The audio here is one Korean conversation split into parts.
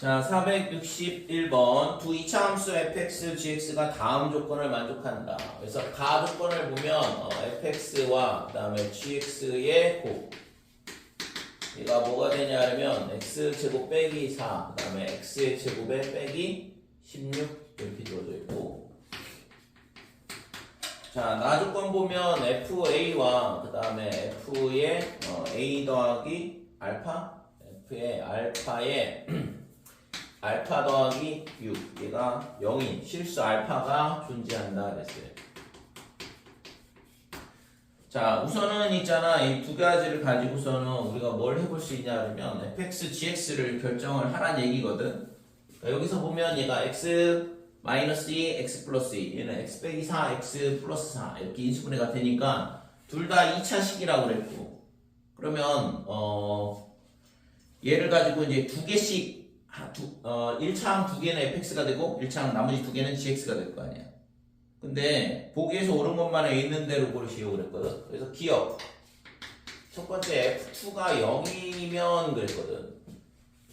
자, 461번 두 이차함수 fx, gx가 다음 조건을 만족한다. 그래서 가 조건을 보면 fx와 그 다음에 gx의 곱 얘가 뭐가 되냐면 x제곱 빼기 4, 그 다음에 x의 제곱에 빼기 16 이렇게 주어져 있고, 자, 나 조건 보면 fa와 그 다음에 f의 a 더하기 알파, f의 알파에 알파 더하기 6 얘가 0인 실수 알파가 존재한다 그랬어요. 자, 우선은 있잖아, 이 두 가지를 가지고서는 우리가 뭘 해볼 수 있냐 그러면 fx, gx를 결정을 하란 얘기거든. 그러니까 여기서 보면 얘가 x 마이너스 2, x 플러스 2, 얘는 x 빼기 4, x 플러스 4 이렇게 인수분해가 되니까 둘 다 2차식이라고 그랬고, 그러면 얘를 가지고 이제 두 개씩 1차항 두 개는 fx가 되고 1차항 나머지 두 개는 gx가 될 거 아니야. 근데 보기에서 옳은 것만 있는 대로 고르시오 그랬거든. 그래서 기억 첫 번째 f2가 0이면 그랬거든.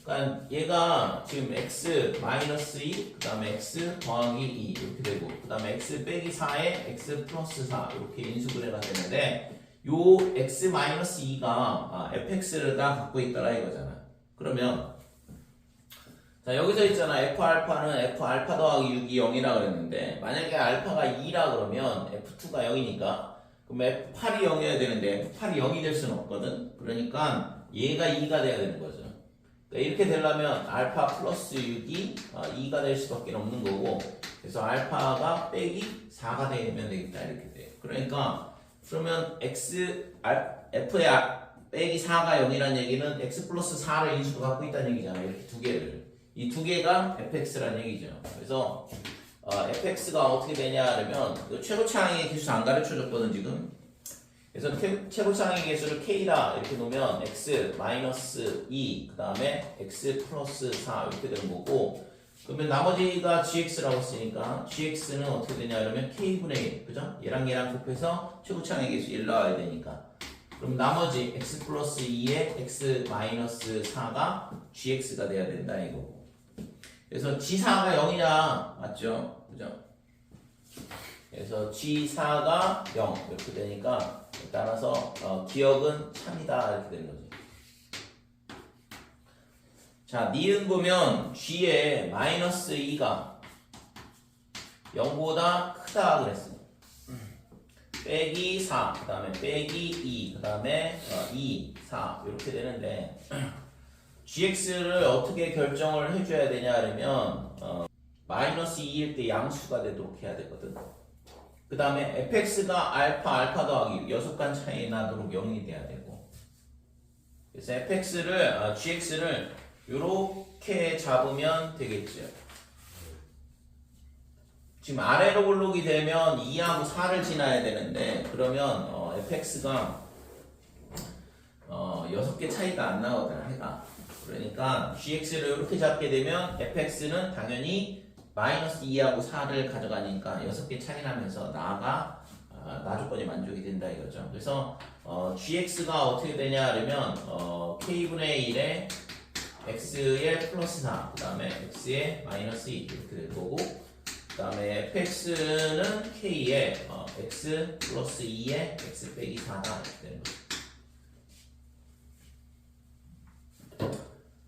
그러니까 얘가 지금 x 마이너스 2, 그 다음에 x 더하기 2 이렇게 되고, 그 다음에 x 빼기 4에 x 플러스 4 이렇게 인수분해가 되는데, 요 x 마이너스 2가 fx가 갖고 있더라 이거잖아. 그러면 자, 여기서 있잖아, F알파는 F알파 더하기 6이 0이라 그랬는데, 만약에 알파가 2라 그러면 F2가 0이니까, 그럼 F8이 0이어야 되는데, F8이 0이 될 수는 없거든? 그러니까, 얘가 2가 돼야 되는 거죠. 그러니까 이렇게 되려면, 알파 플러스 6이 2가 될 수밖에 없는 거고, 그래서 알파가 빼기 4가 되면 되겠다, 이렇게 돼. 그러니까, 그러면 F의 빼기 4가 0이라는 얘기는 X 플러스 4를 인수로 갖고 있다는 얘기잖아, 이렇게 두 개를. 이 두 개가 fx라는 얘기죠. 그래서 fx가 어떻게 되냐 하면 최고차항의 개수 안 가르쳐 줬거든 지금. 그래서 최고차항의 개수를 k라 이렇게 놓으면 x 마이너스 2, 그 다음에 x 플러스 4 이렇게 되는 거고, 그러면 나머지가 gx라고 했으니까 gx는 어떻게 되냐 하면 k분의 1, 그죠? 얘랑 곱해서 최고차항의 개수 1 나와야 되니까, 그럼 나머지 x 플러스 2에 x 마이너스 4가 gx가 돼야 된다 이거고. 그래서 G4가 0이냐 맞죠? 그죠? 그래서 G4가 0 이렇게 되니까 따라서 기억은 3이다 이렇게 되는 거지. 자, 니은 보면 G의 마이너스 2가 0보다 크다 그랬어. 빼기 4, 그 다음에 빼기 2, 그 다음에 2, 4 이렇게 되는데, gx를 어떻게 결정을 해줘야 되냐 하면 마이너스 2일 때 양수가 되도록 해야 되거든. 그 다음에 fx가 알파 더하기 6간 차이 나도록 0이 돼야 되고, 그래서 gx를 이렇게 잡으면 되겠죠. 지금 아래로 볼록이 되면 2하고 4를 지나야 되는데, 그러면 fx가 6개 차이가 안 나거든, 해가. 그러니까 gx를 이렇게 잡게 되면 fx는 당연히 마이너스 2하고 4를 가져가니까 6개 차이 나면서 나가 나 조건이 만족이 된다 이거죠. 그래서 gx가 어떻게 되냐 하면 k분의 1에 x의 플러스 4, 그 다음에 x의 마이너스 2 이렇게 될 거고, 그 다음에 fx는 k에 x 플러스 2에 x 빼기 4다 이렇게 되는 거죠.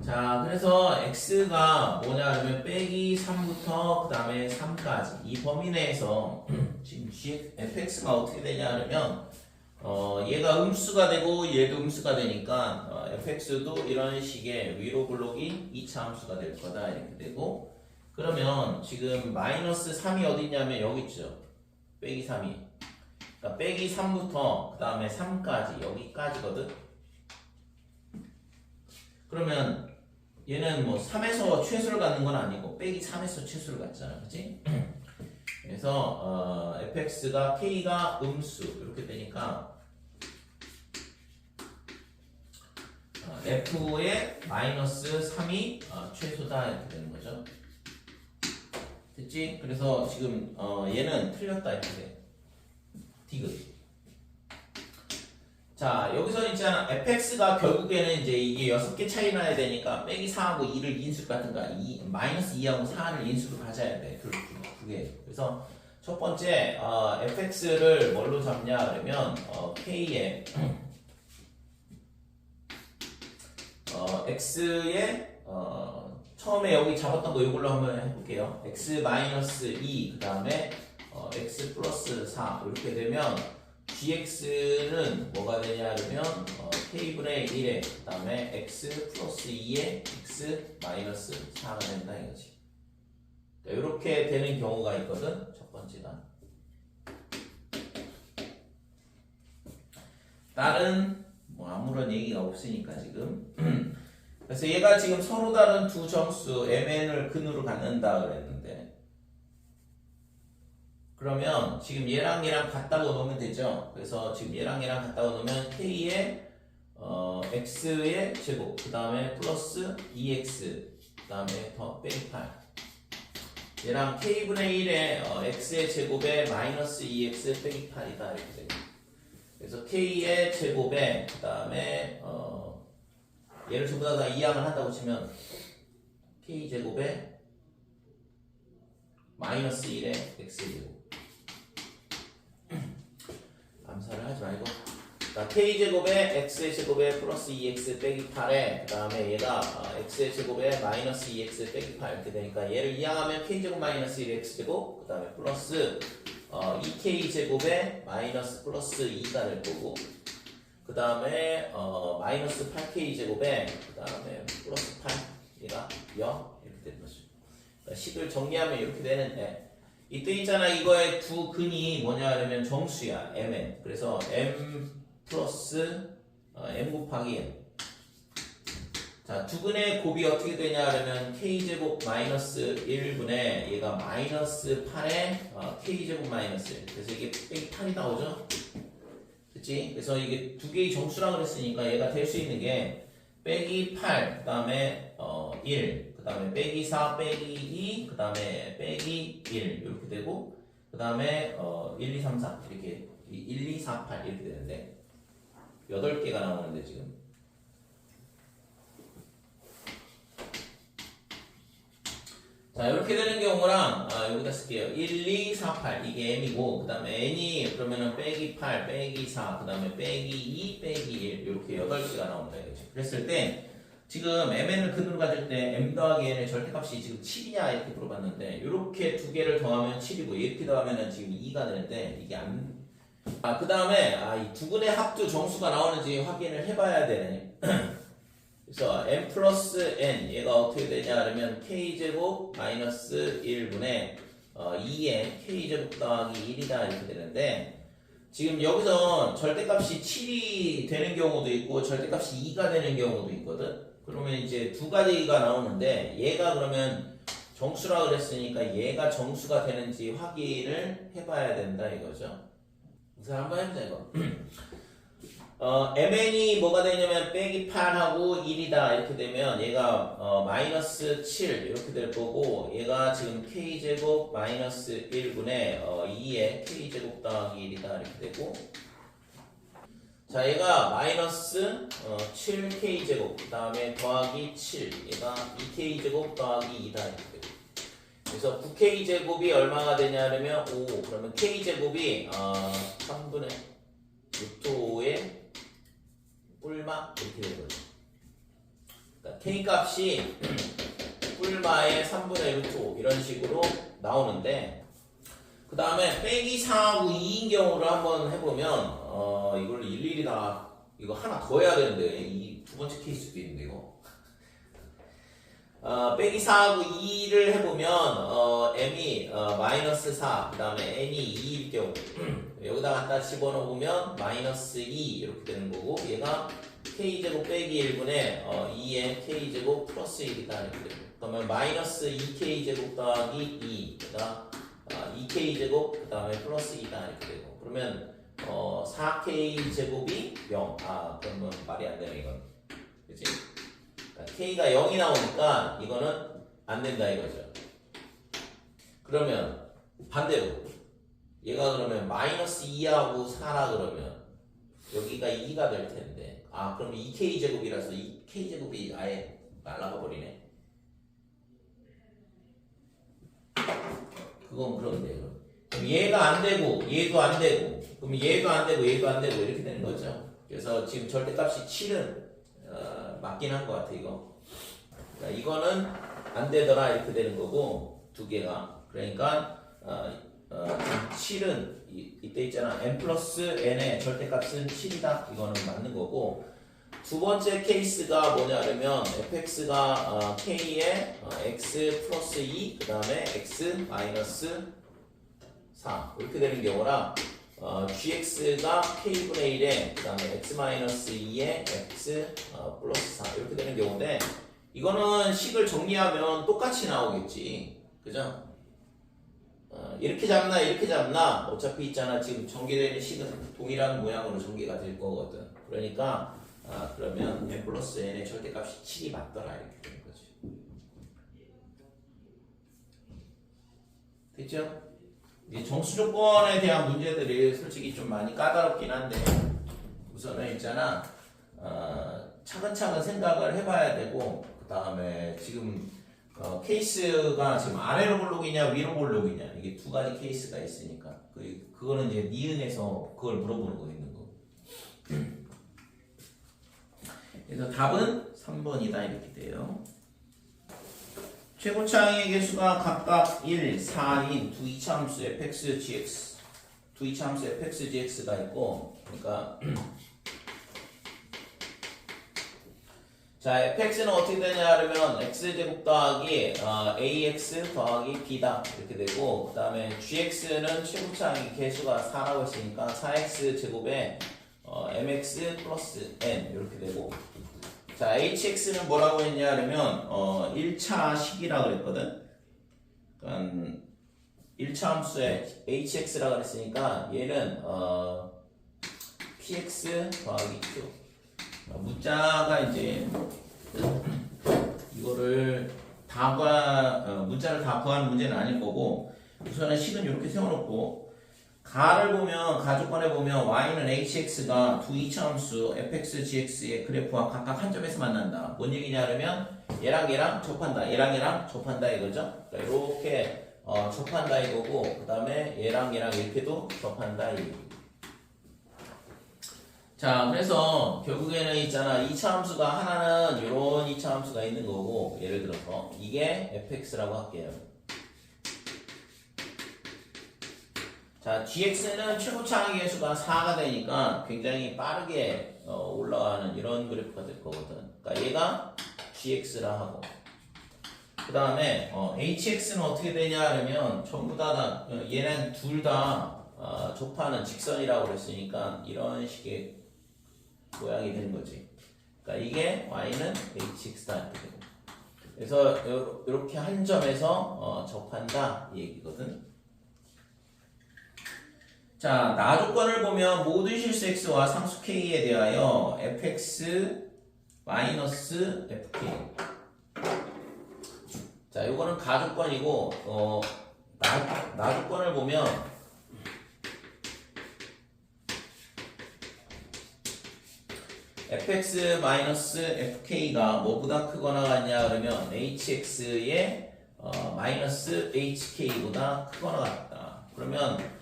자, 그래서 x가 뭐냐 하면 빼기 3부터 그 다음에 3까지 이 범위 내에서 지금 fx가 어떻게 되냐 하면 얘가 음수가 되고 얘도 음수가 되니까 fx도 이런 식의 위로 블록이 2차 함수가 될 거다 이렇게 되고, 그러면 지금 마이너스 3이 어디 있냐면 여기 있죠. 빼기 3이. 그러니까 빼기 3부터 그 다음에 3까지 여기까지거든. 그러면 얘는 뭐 3에서 최소를 갖는 건 아니고 빼기 3에서 최소를 갖잖아, 그치? 그래서 fx가 k가 음수 이렇게 되니까 f의 마이너스 3이 최소다 이렇게 되는 거죠. 됐지? 그래서 지금 얘는 틀렸다 이렇게 돼. 디귿. 자, 여기서 있잖아. fx가 결국에는 이제 이게 6개 차이 나야 되니까 빼기 4하고 2를 인수 같은가. 마이너스 2하고 4를 인수로 가져야 돼. 두 개. 그래서 첫 번째, fx를 뭘로 잡냐 그러면 k에 x에 처음에 여기 잡았던 거 이걸로 한번 해볼게요. x 마이너스 2, 그 다음에 x 플러스 4 이렇게 되면 gx는 뭐가 되냐 그러면 k분의 1에 그 다음에 x 플러스 2에 x 마이너스 4가 된다 이거지. 이렇게 되는 경우가 있거든. 첫 번째가 다른 뭐 아무런 얘기가 없으니까 지금 그래서 얘가 지금 서로 다른 두 정수 mn을 근으로 갖는다 그랬는데 그러면 지금 얘랑 얘랑 같다고 놓으면 되죠. 그래서 지금 얘랑 얘랑 같다고 놓으면 k의 x의 제곱 그 다음에 플러스 2x 그 다음에 더 빼기 8 얘랑 k분의 1의 x의 제곱에 마이너스 2x 빼기 8이다 이렇게 되고 그래서 k의 제곱에 그 다음에 얘를 전부 다 이항을 한다고 치면 k 제곱에 마이너스 1의 x 제곱 암살을 하지 말고 k 제곱에 x의 제곱에 플러스 2x 빼기 8에 그 다음에 얘가 x의 제곱에 마이너스 2x 빼기 8 이렇게 되니까 얘를 이항하면 k 제곱 마이너스 1의 x 제곱 그 다음에 플러스 2k 제곱에 마이너스 플러스 2가 될 거고 그 다음에 마이너스 8k 제곱에 그 다음에 플러스 8 얘가 0 이렇게 되는 거죠. 그러니까 식을 정리하면 이렇게 되는데 이때 있잖아 이거의 두 근이 뭐냐 하면 정수야 mn 그래서 m 플러스 m 곱하기 n 자 두 근의 곱이 어떻게 되냐 하면 k제곱 마이너스 1분의 얘가 마이너스 8에 k제곱 마이너스 1 그래서 이게 빼기 8이 나오죠. 그치? 그래서 이게 두 개의 정수라 그랬으니까 얘가 될 수 있는 게 빼기 8, 그 다음에 1, 그 다음에 빼기 4, 빼기 2, 그 다음에 빼기 1 이렇게 되고 그 다음에 1, 2, 3, 4 이렇게 1, 2, 4, 8 이렇게 되는데 8개가 나오는데 지금 자 이렇게 되는 경우랑 여기다 쓸게요. 1, 2, 4, 8 이게 m이고 그 다음에 n이 그러면은 빼기 8, 빼기 4, 그 다음에 빼기 2, 빼기 1 이렇게 8개가 나온다 이거죠. 그랬을 때 지금 mn을 근으로 가질 때 m 더하기 n의 절대값이 지금 7이냐 이렇게 물어봤는데 이렇게 두 개를 더하면 7이고 이렇게 더하면은 지금 2가 되는데 이게 안 그 다음에 이 두 근의 합두 정수가 나오는지 확인을 해봐야 되네. 그래서 m 플러스 n 얘가 어떻게 되냐 그러면 k제곱 마이너스 1분의 2의 k제곱 더하기 1이다 이렇게 되는데 지금 여기서 절대값이 7이 되는 경우도 있고 절대값이 2가 되는 경우도 있거든. 그러면 이제 두 가지가 나오는데 얘가 그러면 정수라 그랬으니까 얘가 정수가 되는지 확인을 해봐야 된다 이거죠. 그래서 한번 해보자 이거. mn이 뭐가 되냐면 빼기 8하고 1이다 이렇게 되면 얘가 마이너스 7 이렇게 될 거고 얘가 지금 k제곱 마이너스 1분의 2의 k제곱 더하기 1이다 이렇게 되고 자 얘가 마이너스 7k제곱 그 다음에 더하기 7 얘가 2k제곱 더하기 2다 이렇게 되고 그래서 9k제곱이 얼마가 되냐면 5 그러면 k제곱이 3분의 루트 5의 뿔마 이렇게 되는 거죠. 그러니까 k 값이 뿔마의 3분의 루트 5 이런 식으로 나오는데 그 다음에 빼기 4하고 2인 경우를 한번 해보면 이걸 일일이 다 이거 하나 더 해야 되는데 이 두 번째 케이스도 있는데 이거 빼기 4하고 2를 해보면 m이 마이너스 4 그 다음에 n이 2일 경우 여기다 갖다 집어넣으면 마이너스 2 이렇게 되는 거고 얘가 k제곱 빼기 1분의 2의 k제곱 플러스 1이다 이렇게 되고 그러면 마이너스 2k제곱 더하기 2가 2k제곱 그 다음에 플러스 2다 이렇게 되고 그러면 4k제곱이 0 그러면 말이 안 되네 이건 그치? 그러니까 k가 0이 나오니까 이거는 안 된다 이거죠. 그러면 반대로 얘가 그러면 마이너스 2하고 4라 그러면 여기가 2가 2가 될 텐데. 아, 그럼 2k 제곱이라서 2k 제곱이 아예 날아가 버리네. 그건 그런데요. 그럼 얘가 안 되고 얘도 안 되고 그럼 얘도 안 되고 얘도 안 되고 이렇게 되는 거죠. 그래서 지금 절대값이 7은 맞긴 한 것 같아 이거. 그러니까 이거는 안 되더라 이렇게 되는 거고 두 개가. 그러니까 7은 이때 있잖아. n 플러스 n의 절대값은 7이다. 이거는 맞는 거고. 두 번째 케이스가 뭐냐면 fx가 k에 x 플러스 2 그 다음에 x 마이너스 4 이렇게 되는 경우라 gx가 k분의 1에 그 다음에 x 마이너스 2에 x 플러스 4 이렇게 되는 경우인데 이거는 식을 정리하면 똑같이 나오겠지. 그죠? 이렇게 잡나 이렇게 잡나 어차피 있잖아. 지금 전개되는 식은 동일한 모양으로 전개가 될 거거든. 그러니까 그러면 n 플러스 n의 절대값이 7이 맞더라 이렇게 되는 거지. 됐죠? 이 정수 조건에 대한 문제들이 솔직히 좀 많이 까다롭긴 한데 우선은 있잖아 차근차근 생각을 해봐야 되고 그 다음에 지금 케이스가 지금 아래로 볼 록이냐 위로 볼 록이냐 이게 두 가지 케이스가 있으니까 그거는 이제 니은에서 그걸 물어보는 거 있는 거. 그래서 답은 3번이다 이렇게 돼요. 최고차항의 개수가 각각 1, 4인 두 이차함수 fx, gx 두 이차함수 fx, gx가 있고 그러니까 자 fx는 어떻게 되냐 하면 x제곱 더하기 ax 더하기 b다 이렇게 되고 그 다음에 gx는 최고차항의 개수가 4라고 했으니까 4x 제곱에 mx 플러스 n 이렇게 되고 자 hx는 뭐라고 했냐 하면 1차 식이라고 그랬거든. 그러니까 1차 함수에 hx라고 그랬으니까 얘는 px 더하기 q 문자가 이제 이거를 문자를 다 구하는 문제는 아닐 거고 우선은 식은 이렇게 세워놓고 가를 보면 가조건에 보면 y는 hx가 두 이차함수 fx, gx의 그래프와 각각 한 점에서 만난다. 뭔 얘기냐 하면 얘랑 얘랑 접한다. 얘랑 얘랑 접한다 이거죠. 그러니까 이렇게 접한다 이거고 그 다음에 얘랑 얘랑 이렇게도 접한다 이거. 자 그래서 결국에는 있잖아 2차 함수가 하나는 이런 2차 함수가 있는 거고 예를 들어서 이게 fx라고 할게요. 자 gx는 최고차항의 개수가 4가 되니까 굉장히 빠르게 올라가는 이런 그래프가 될 거거든. 그러니까 얘가 gx라 하고 그 다음에 hx는 어떻게 되냐 하면 전부 다 얘는 둘 다 접하는 직선이라고 그랬으니까 이런 식의 모양이 되는 거지. 그러니까 이게 y는 hx다 이렇게 되고 그래서 이렇게 한 점에서 접한다 이 얘기거든. 자, 나 조건을 보면 모든 실수 x와 상수 k에 대하여 fx 마이너스 fk. 자, 요거는 가 조건이고 나 조건을 보면 fx 마이너스 fk가 뭐보다 크거나 같냐 그러면 hx의 마이너스 hk보다 크거나 같다. 그러면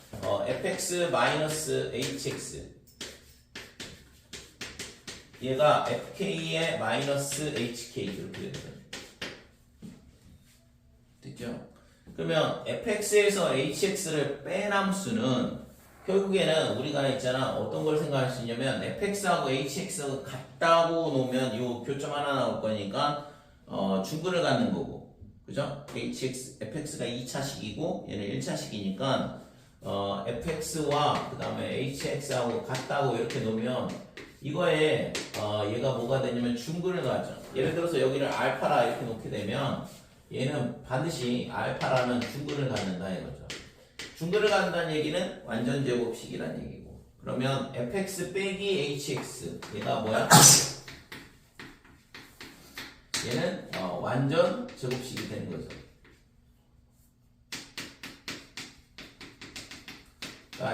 fx 마이너스 hx 얘가 fk의 마이너스 hk 이렇게 되거든. 됐죠? 그러면 fx에서 hx를 뺀 함수는 결국에는 우리가 있잖아 어떤 걸 생각할 수 있냐면 fx하고 hx가 같다고 놓으면 요 교점 하나 나올 거니까 중근을 갖는 거고 그죠? fx가 2차식이고 얘는 1차식이니까 fx와 그 다음에 hx하고 같다고 이렇게 놓으면 이거에 얘가 뭐가 되냐면 중근을 가죠. 예를 들어서 여기를 알파라 이렇게 놓게 되면 얘는 반드시 알파라는 중근을 갖는다 이거죠. 중근을 갖는다는 얘기는 완전 제곱식이라는 얘기고 그러면 fx 빼기 hx 얘가 뭐야? 얘는 완전 제곱식이 되는 거죠.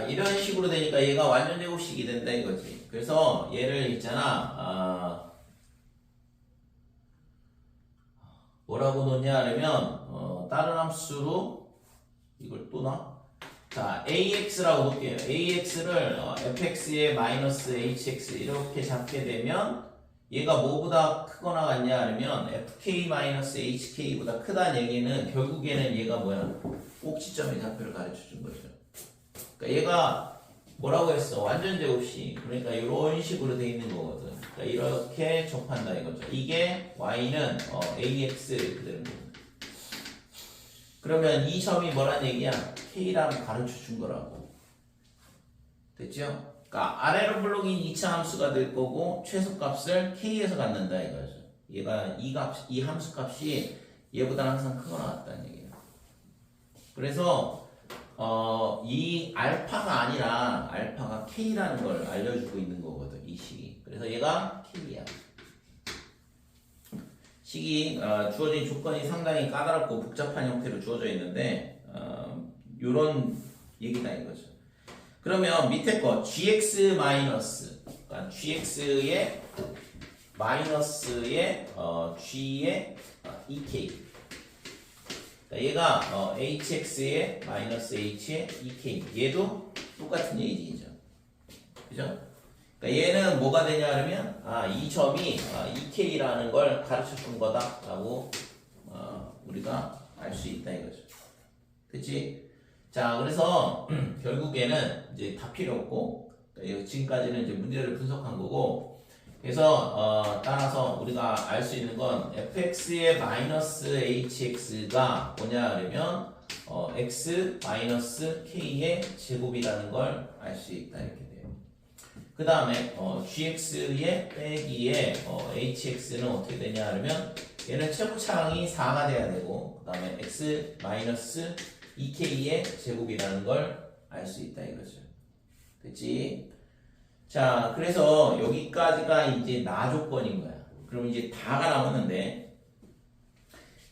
이런 식으로 되니까 얘가 완전 제곱식이 된다 이거지. 그래서 얘를 있잖아. 뭐라고 놓냐 하면 다른 함수로 이걸 또 놔. 자, AX라고 놓을게요. AX를 fx의 마이너스 hx 이렇게 잡게 되면 얘가 뭐보다 크거나 같냐 하면 fk-hk보다 크다는 얘기는 결국에는 얘가 뭐야? 꼭지점의 좌표를 가르쳐 준 거죠. 그러니까 얘가 뭐라고 했어? 완전 제곱식. 그러니까 이런 식으로 돼 있는 거거든. 그러니까 이렇게 접한다 이거죠. 이게 y는 ax 이렇게 되는 거거든. 그러면 이 점이 뭐란 얘기야? k라고 가르쳐 준 거라고. 됐죠? 그러니까 아래로 블록인 2차 함수가 될 거고 최소값을 k에서 갖는다 이거죠. 얘가 이 함수 값이 얘보다는 항상 크거나 같다는 얘기예요. 그래서 이 알파가 아니라 알파가 k라는 걸 알려주고 있는 거거든 이 식이. 그래서 얘가 k야. 식이 주어진 조건이 상당히 까다롭고 복잡한 형태로 주어져 있는데 요런 얘기다 이거죠. 그러면 밑에 거 gx 마이너스 그러니까 gx의 마이너스의 g의 ek 그러니까 얘가 hx의 마이너스 h의 ek 얘도 똑같은 얘기죠. 그죠? 그러니까 얘는 뭐가 되냐 하면 이 점이 ek라는 걸 가르쳐 준 거다라고 우리가 알 수 있다 이거죠. 그치? 자, 그래서 결국에는 이제 다 필요 없고 지금까지는 이제 문제를 분석한 거고 그래서 따라서 우리가 알 수 있는 건 fx의 마이너스 hx가 뭐냐 하면 x 마이너스 k의 제곱이라는 걸 알 수 있다 이렇게 돼요. 그 다음에 gx의 빼기의 hx는 어떻게 되냐 하면 얘는 최고차항이 4가 돼야 되고 그 다음에 x 마이너스 2k의 제곱이라는 걸 알 수 있다 이거죠. 됐지? 자, 그래서 여기까지가 이제 나 조건인 거야. 그럼 이제 다가 나오는데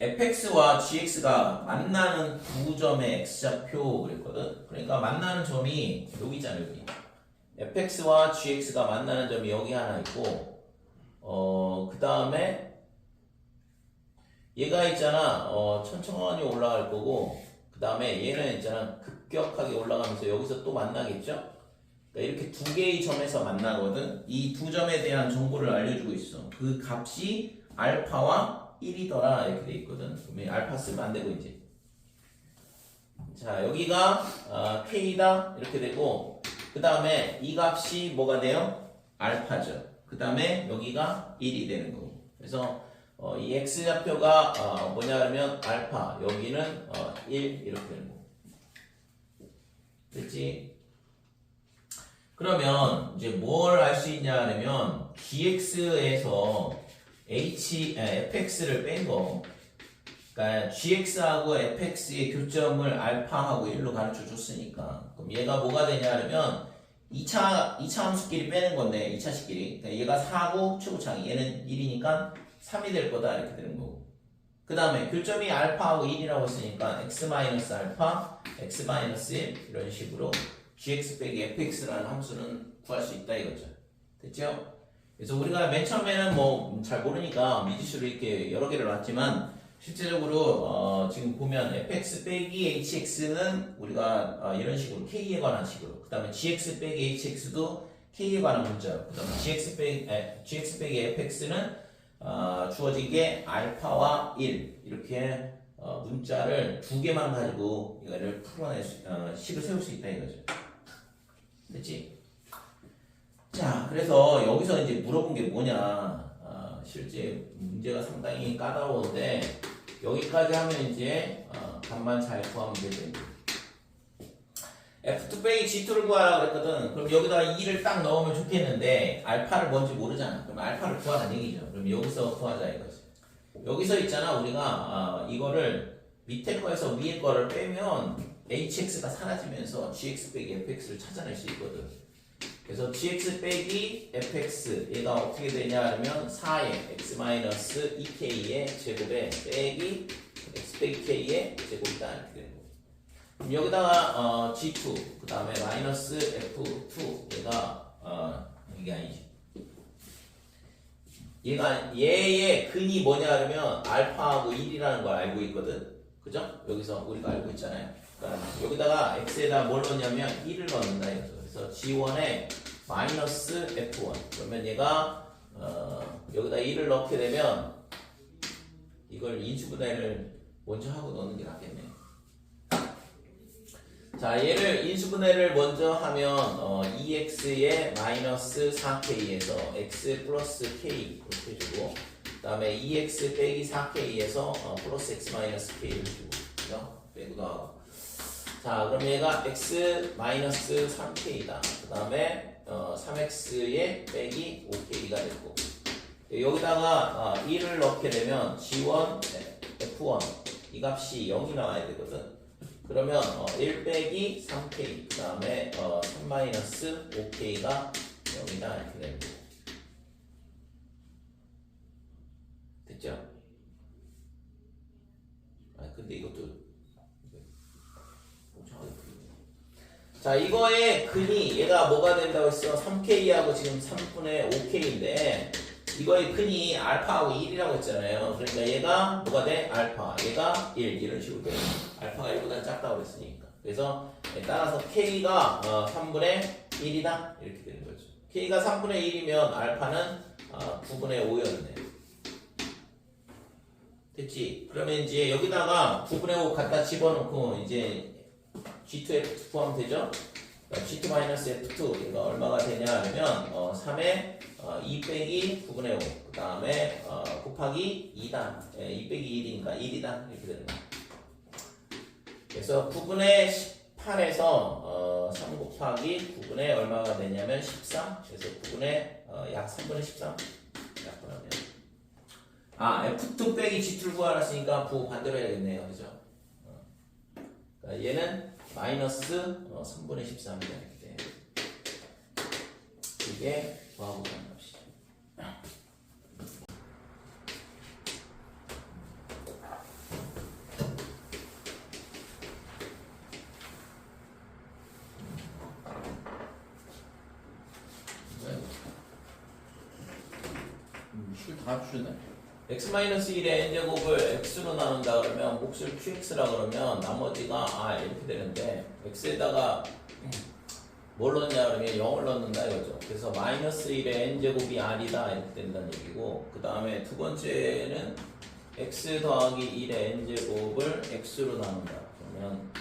fx와 gx가 만나는 두 점의 x좌표 그랬거든. 그러니까 만나는 점이 여기 있잖아 여기. fx와 gx가 만나는 점이 여기 하나 있고 그 다음에 얘가 있잖아 천천히 올라갈 거고 그 다음에 얘는 있잖아 급격하게 올라가면서 여기서 또 만나겠죠? 그러니까 이렇게 두 개의 점에서 만나거든. 이 두 점에 대한 정보를 알려주고 있어. 그 값이 알파와 1이더라 이렇게 돼 있거든. 그러면 알파 쓰면 안 되고 이제 자 여기가 k다 이렇게 되고 그 다음에 이 값이 뭐가 돼요? 알파죠. 그 다음에 여기가 1이 되는 거고. 그래서 이 x좌표가 뭐냐 하면 알파 여기는 1 이렇게 되는 거고. 됐지? 그러면 이제 뭘 알 수 있냐 하면 gx에서 fx를 뺀 거 그러니까 gx하고 fx의 교점을 알파하고 1로 가르쳐 줬으니까 그럼 얘가 뭐가 되냐 하면 2차 함수끼리 빼는 건데 2차식끼리 그러니까 얘가 4고 최고차항이 얘는 1이니까 3이 될 거다 이렇게 되는 거고 그 다음에 교점이 알파하고 1이라고 했으니까 x-알파 x-1 이런 식으로 gx 빼기 fx라는 함수는 구할 수 있다 이거죠. 됐죠? 그래서 우리가 맨 처음에는 뭐 잘 모르니까 미지수를 이렇게 여러 개를 놨지만 실제적으로 지금 보면 fx 빼기 hx는 우리가 이런 식으로 k에 관한 식으로 그 다음에 gx 빼기 hx도 k에 관한 문자 그 다음에 gx 빼기 fx는 주어진 게 알파와 1 이렇게 문자를 두 개만 가지고 이거를 풀어낼 식을 세울 수 있다 이거죠. 됐지? 자, 그래서 여기서 이제 물어본 게 뭐냐? 실제 문제가 상당히 까다로운데 여기까지 하면 이제 값만 잘 구하면 되죠. F2 빼기 G2를 구하라고 그랬거든. 그럼 여기다가 2를 딱 넣으면 좋겠는데 알파를 뭔지 모르잖아. 그럼 알파를 구하라는 얘기죠. 그럼 여기서 구하자 이거지. 여기서 있잖아 우리가 이거를 밑에 거에서 위에 거를 빼면 hx가 사라지면서 gx 빼기 fx를 찾아낼 수 있거든. 그래서 gx 빼기 fx 얘가 어떻게 되냐 하면 4의 x-2k의 제곱에 빼기 x 빼기 k의 제곱이다 이렇게 되는 거고. 그럼 여기다가 G2 그 다음에 마이너스 F2 얘가 이게 아니지. 얘의 근이 뭐냐 하면 알파하고 1이라는 걸 알고 있거든. 그죠? 여기서 우리가 알고 있잖아요. 그러니까 여기다가 x에다 뭘 넣냐면 1을 넣는다 이거죠. 그래서 G1에 마이너스 F1 그러면 얘가 여기다 1을 넣게 되면 이걸 인수분해를 먼저 하고 넣는 게 낫겠네. 자, 얘를 인수분해를 먼저 하면 2x에 마이너스 4k에서 x 플러스 k 이렇게 해주고 그 다음에 2x 빼기 4k에서 플러스 x 마이너스 k를 주고 그죠? 빼고 나가고 자, 그럼 얘가 x 마이너스 3k다. 그 다음에 3x에 빼기 5k가 됐고 여기다가 1을 넣게 되면 G1, F1 이 값이 0이 나와야 되거든. 그러면 1 빼기 3k 그 다음에 3 마이너스 5k가 0이다 이렇게 되는 거고 됐죠? 아 근데 이것도 자 이거의 근이 얘가 뭐가 된다고 했어? 3k하고 지금 3분의 5k인데 이거의 근이 알파하고 1이라고 했잖아요. 그러니까 얘가 뭐가 돼? 알파 얘가 1 이런 식으로 돼. 알파가 1보다 작다고 했으니까 그래서 따라서 k가 3분의 1이다 이렇게 되는 거죠. k가 3분의 1이면 알파는 9분의 5였네. 됐지? 그러면 이제 여기다가 9분의 5 갖다 집어넣고 이제 G2F2 포함 되죠? G2-F2 얘가 얼마가 되냐 하면 3에 2 빼기 9분의 5 그 다음에 곱하기 2다 2 빼기 1이니까 1이다 이렇게 되는 거야. 그래서 9분의 18에서 3 곱하기 9분의 얼마가 되냐면 13 그래서 9분의 약 3분의 13 약 그러면 F2 빼기 G2를 구하랬으니까 부호 반대로 해야겠네요. 그죠? 그러니까 얘는 마이너스 3분의 13이다 이렇게 돼. 이게 구하고 가는 값이죠. 다 주네. x-1의 n제곱을 x로 나눈다 그러면 몫을 qx라 그러면 나머지가 이렇게 되는데 x에다가 뭘 넣냐 그러면 0을 넣는다 이거죠. 그래서 마이너스 1의 n제곱이 r이다 이렇게 된다는 얘기고 그 다음에 두 번째는 x 더하기 1의 n제곱을 x로 나눈다 그러면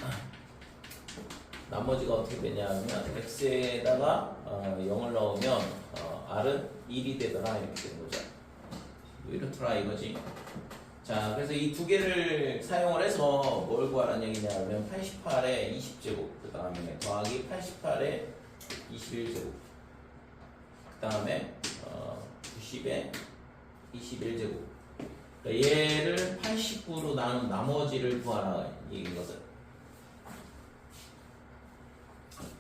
나머지가 어떻게 되냐 하면 x에다가 0을 넣으면 r은 1이 되더라 이렇게 되는 거죠. 이렇더라 이거지. 자, 그래서 이 두 개를 사용을 해서 뭘 구하라는 얘기냐 하면 88에 20제곱 그 다음에 더하기 88에 21제곱 그 다음에 90에 21제곱 그러니까 얘를 89로 나눈 나머지를 구하라 얘기거든.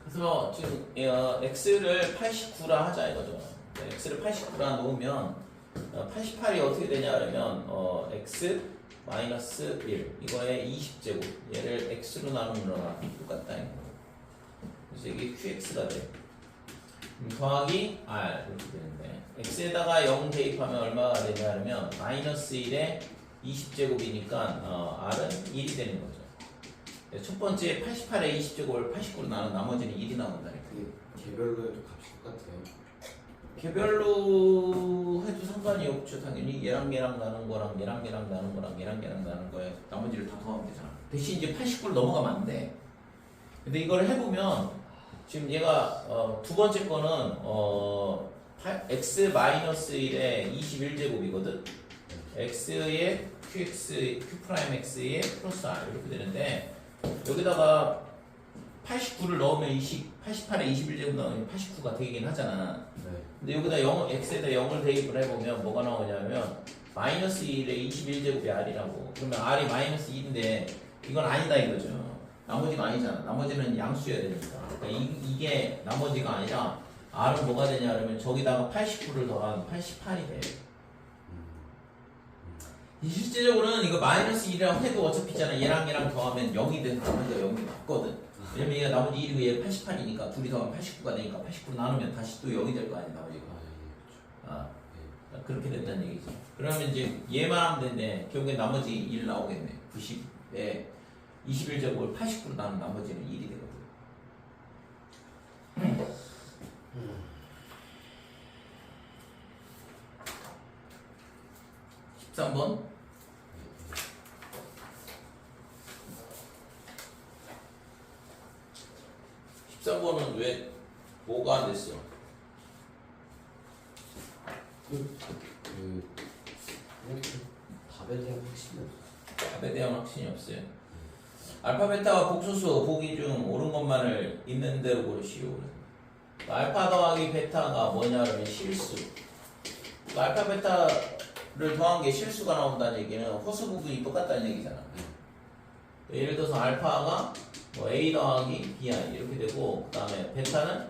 그래서 지금 x를 89라 하자 이거죠. x를 89라 놓으면 88이 어떻게 되냐 그러면 x 마이너스 1 이거에 20제곱 얘를 x로 나누는 거랑 똑같다. 그래서 이게 qx가 돼. 더하기 r 이렇게 되는데 x에다가 0 대입하면 얼마가 되냐 하면 마이너스 1에 20제곱이니까 r은 1이 되는 거죠. 첫 번째 88에 20제곱을 89로 나눈 나머지는 1이 나온다. 그게 개별로 해도 값이 똑같아요. 개별로 해도 상관이 없죠. 당연히 얘랑 얘랑 나눈 거랑 얘랑 얘랑 나눈 거랑 얘랑 얘랑 나눈 거에 나머지를 다 더하면 되잖아. 대신 이제 89를 넘어가면 안 돼. 근데 이걸 해보면 지금 얘가 두 번째 거는 x-1에 21제곱이거든. x에 qx, q'x에 플러스 r 이렇게 되는데 여기다가 89를 넣으면 88에 21제곱 나오면 89가 되긴 하잖아. 네. 근데 여기다 x에다 0을 대입을 해보면 뭐가 나오냐면 마이너스 1에 21제곱이 r이라고. 그러면 r이 마이너스 2인데 이건 아니다 이거죠. 나머지가 아니잖아. 나머지는 양수여야 되니까. 그러니까 이게 나머지가 아니라 r은 뭐가 되냐 그러면 저기다가 89를 더한 88이 돼. 실제적으로는 이거 마이너스 1이라고 해도 어차피 있잖아. 얘랑 얘랑 더하면 0이 돼. 나머지가 0이 맞거든. 왜냐면 얘가 나머지 1이고 얘 88이니까 둘이 더하면 89가 되니까 89 나누면 다시 또 0이 될 거 아니야 나머지가. 아, 그렇게 된다는 얘기지. 그러면 이제 얘만 하면 되는데 결국엔 나머지 1 나오겠네. 90에 21제곱을 89로 나누면 나머지는 1이 되거든. 13번. 13번은 왜 뭐가 안 됐어? 답에 대한 확신이 없어. 답에 대한 확신이 없어요. 알파 베타가 복소수 보기 중 옳은 것만을 있는 대로 고르시오. 알파 더하기 베타가 뭐냐 그러면 실수. 알파 베타를 더한 게 실수가 나온다는 얘기는 허수 부분이 똑같다는 얘기잖아. 예를 들어서 알파가 뭐 a 더하기 bi 이렇게 되고 그 다음에 베타는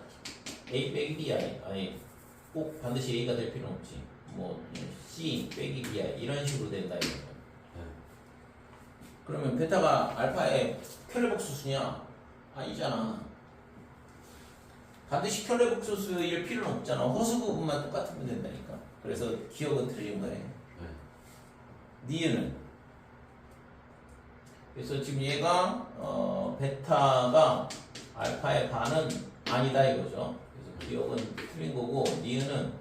a 빼기 bi 아니 꼭 반드시 a가 될 필요는 없지. 뭐 c 빼기 bi 이런 식으로 된다 이거죠. 그러면 베타가 알파의 켤레복수수냐? 아니잖아. 반드시 켤레복수수일 필요는 없잖아. 허수 부분만 똑같으면 된다니까. 그래서 기억은 틀린 거예요. 니은은 그래서 지금 얘가 베타가 알파의 반은 아니다 이거죠. 그래서 기억은 틀린 거고 니은은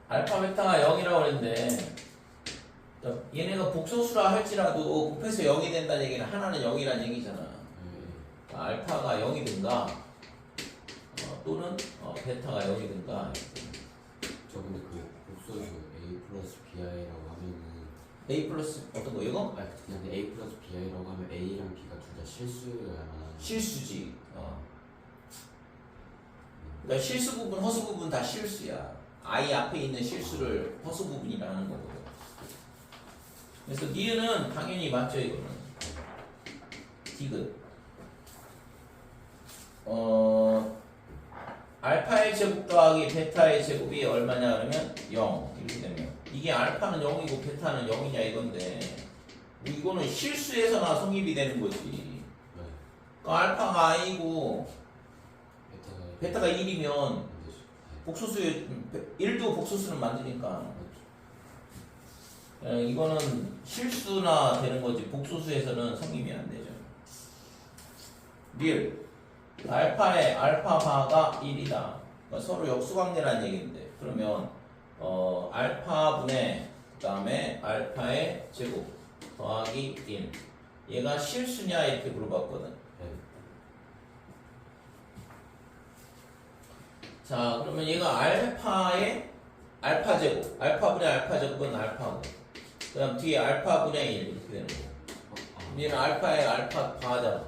알파 베타가 0이라고 그랬는데 얘네가 복소수라 할지라도 곱해서 0이 된다는 얘기는 하나는 0이라는 얘기잖아. 그러니까 알파가 0이든가 또는 베타가 0이든가. 저 근데 그 복소수 a 플러스 bi라고 하면은 a 플러스 어떤 거 이거? 아 그냥 a 플러스 bi라고 하면 a랑 b가 둘 다 실수야만 실수지. 그러니까 실수 부분, 허수 부분 다 실수야. i 앞에 있는 실수를 허수 부분이라는 거거든. 그래서 니은은 당연히 맞죠 이거는. 디귿. 알파의 제곱 더하기 베타의 제곱이 얼마냐 그러면 0 이렇게 되면 이게 알파는 0이고 베타는 0이냐 이건데 이거는 실수에서나 성립이 되는 거지. 그러니까 알파가 i고 베타가 1이면 복소수 1도 복소수는 만드니까 이거는 실수나 되는 거지 복소수에서는 성립이 안 되죠. 리을 알파의 알파바가 1이다. 그러니까 서로 역수관계라는 얘기인데 그러면 알파분의 그 다음에 알파의 제곱 더하기 1 얘가 실수냐 이렇게 물어봤거든. 자 그러면 얘가 알파의 알파 제곱 알파분의 알파 제곱은 알파고 그 다음 뒤에 알파분의 1 이렇게 되는 거고 얘는 알파의 알파 바잖아.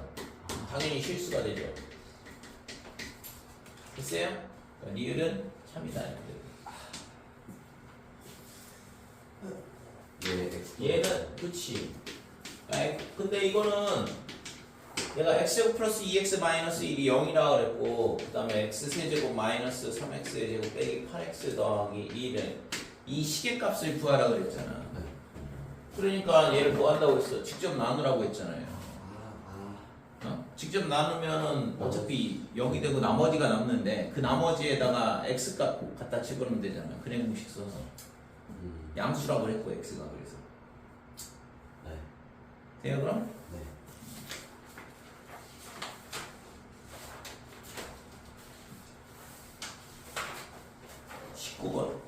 당연히 실수가 되죠. 됐어요? 그러니까 리을은 참이다. 얘는 그치. 근데 이거는 얘가 x제곱 플러스 2x 마이너스 1이 0이라고 그랬고 그 다음에 x세제곱 마이너스 3x의 제곱 빼기 8x 더하기 1은 이 시계값을 구하라고 그랬잖아. 그러니까 얘를 뭐 한다고 했어? 직접 나누라고 했잖아요. 직접 나누면은 어차피 0이 되고 나머지가 남는데 그 나머지에다가 x값 갖다 집어넣으면 되잖아. 그냥 공식 써서 양수라고 했고 x가 그래서 돼요 그럼? 네. 19번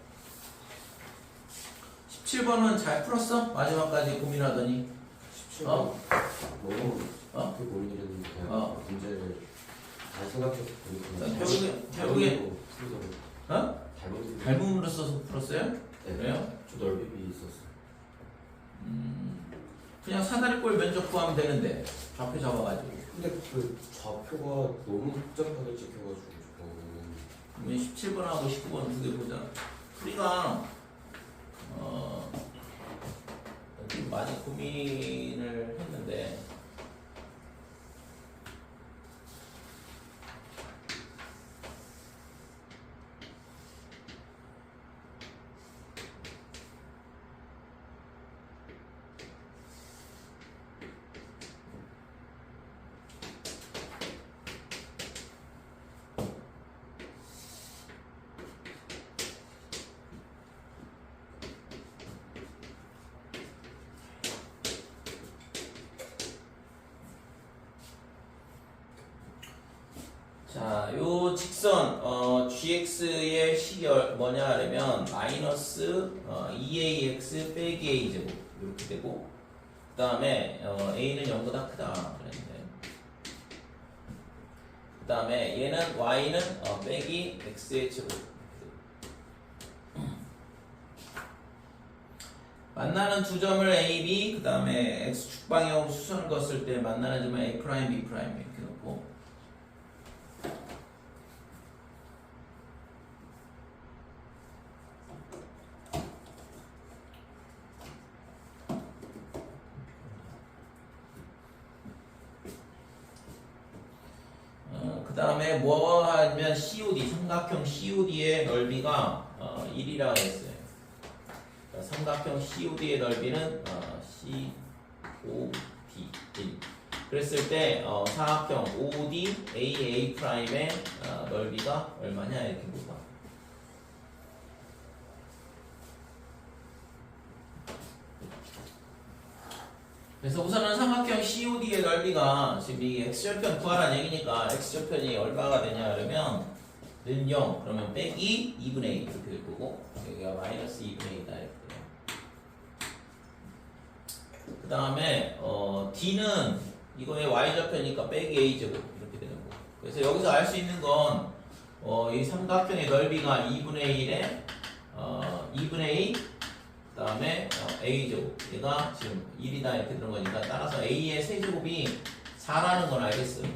17번은 잘 풀었어? 마지막까지 고민하더니 17번 너무 그 고민이랬는데 그냥 문제를 잘 생각해서 보니까 결국에 풀더라고요. 닮음으로 써서 풀었어요? 네. 그래요? 저 넓이비 있었어요. 그냥 사다리꼴 면적 구하면 되는데 좌표 잡아가지고 근데 그 좌표가 너무 복잡하게 찍혀가지고 그러면 17번하고 19번 두 개 보자. 우리가 좀 많이 고민을 했는데 자, 요 직선 gx의 식이 뭐냐 하려면 마이너스 2ax 빼기 a 제곱 이렇게 되고 그 다음에 a는 0보다 크다 그랬는데 그 다음에 얘는 y는 빼기 x의 제곱 만나는 두 점을 a, b 그 다음에 x축 방향으로 수선을 그었을 때 만나는 점을 a', b' 이렇게 놓고 그 다음에 뭐 하면 COD, 삼각형 COD의 넓이가 1이라고 했어요. 자, 삼각형 COD의 넓이는 COD 1. 그랬을 때 사각형 OD AA'의 넓이가 얼마냐 이렇게 보자. 그래서 우선은 삼각형 COD의 넓이가 지금 이 x절편 구하라는 얘기니까 x절편이 얼마가 되냐 그러면 는 0 그러면 빼기 2분의 2 이렇게 될 거고 여기가 마이너스 2분의 2다 이렇게 돼요. 그 다음에 d는 이거의 y절편이니까 빼기 a제곱 이렇게 되는 거고 그래서 여기서 알 수 있는 건 이 삼각형의 넓이가 2분의 1에 2분의 2 그 다음에 a제곱 얘가 지금 1이다 이렇게 되는 거니까 따라서 a의 세제곱이 4라는 건 알겠어요.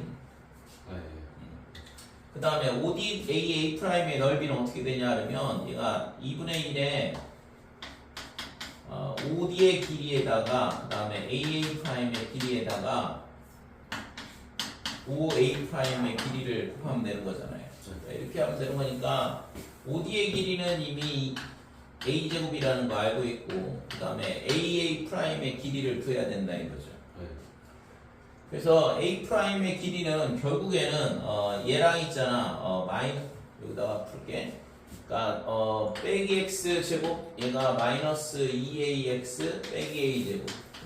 그 다음에 OD AA'의 넓이는 어떻게 되냐 하면 얘가 2분의 1에 OD의 길이에다가 그 다음에 AA'의 길이에다가 OA'의 길이를 곱하면 되는 거잖아요. 이렇게 하면 되는 거니까 OD의 길이는 이미 a제곱이라는 거 알고 있고 그 다음에 AA'의 길이를 구해야 된다 이거죠. 그래서 A'의 길이는 결국에는 얘랑 있잖아 여기다가 풀게 그러니까 빼기 x 제곱 얘가 마이너스 2ax 빼기 a 제곱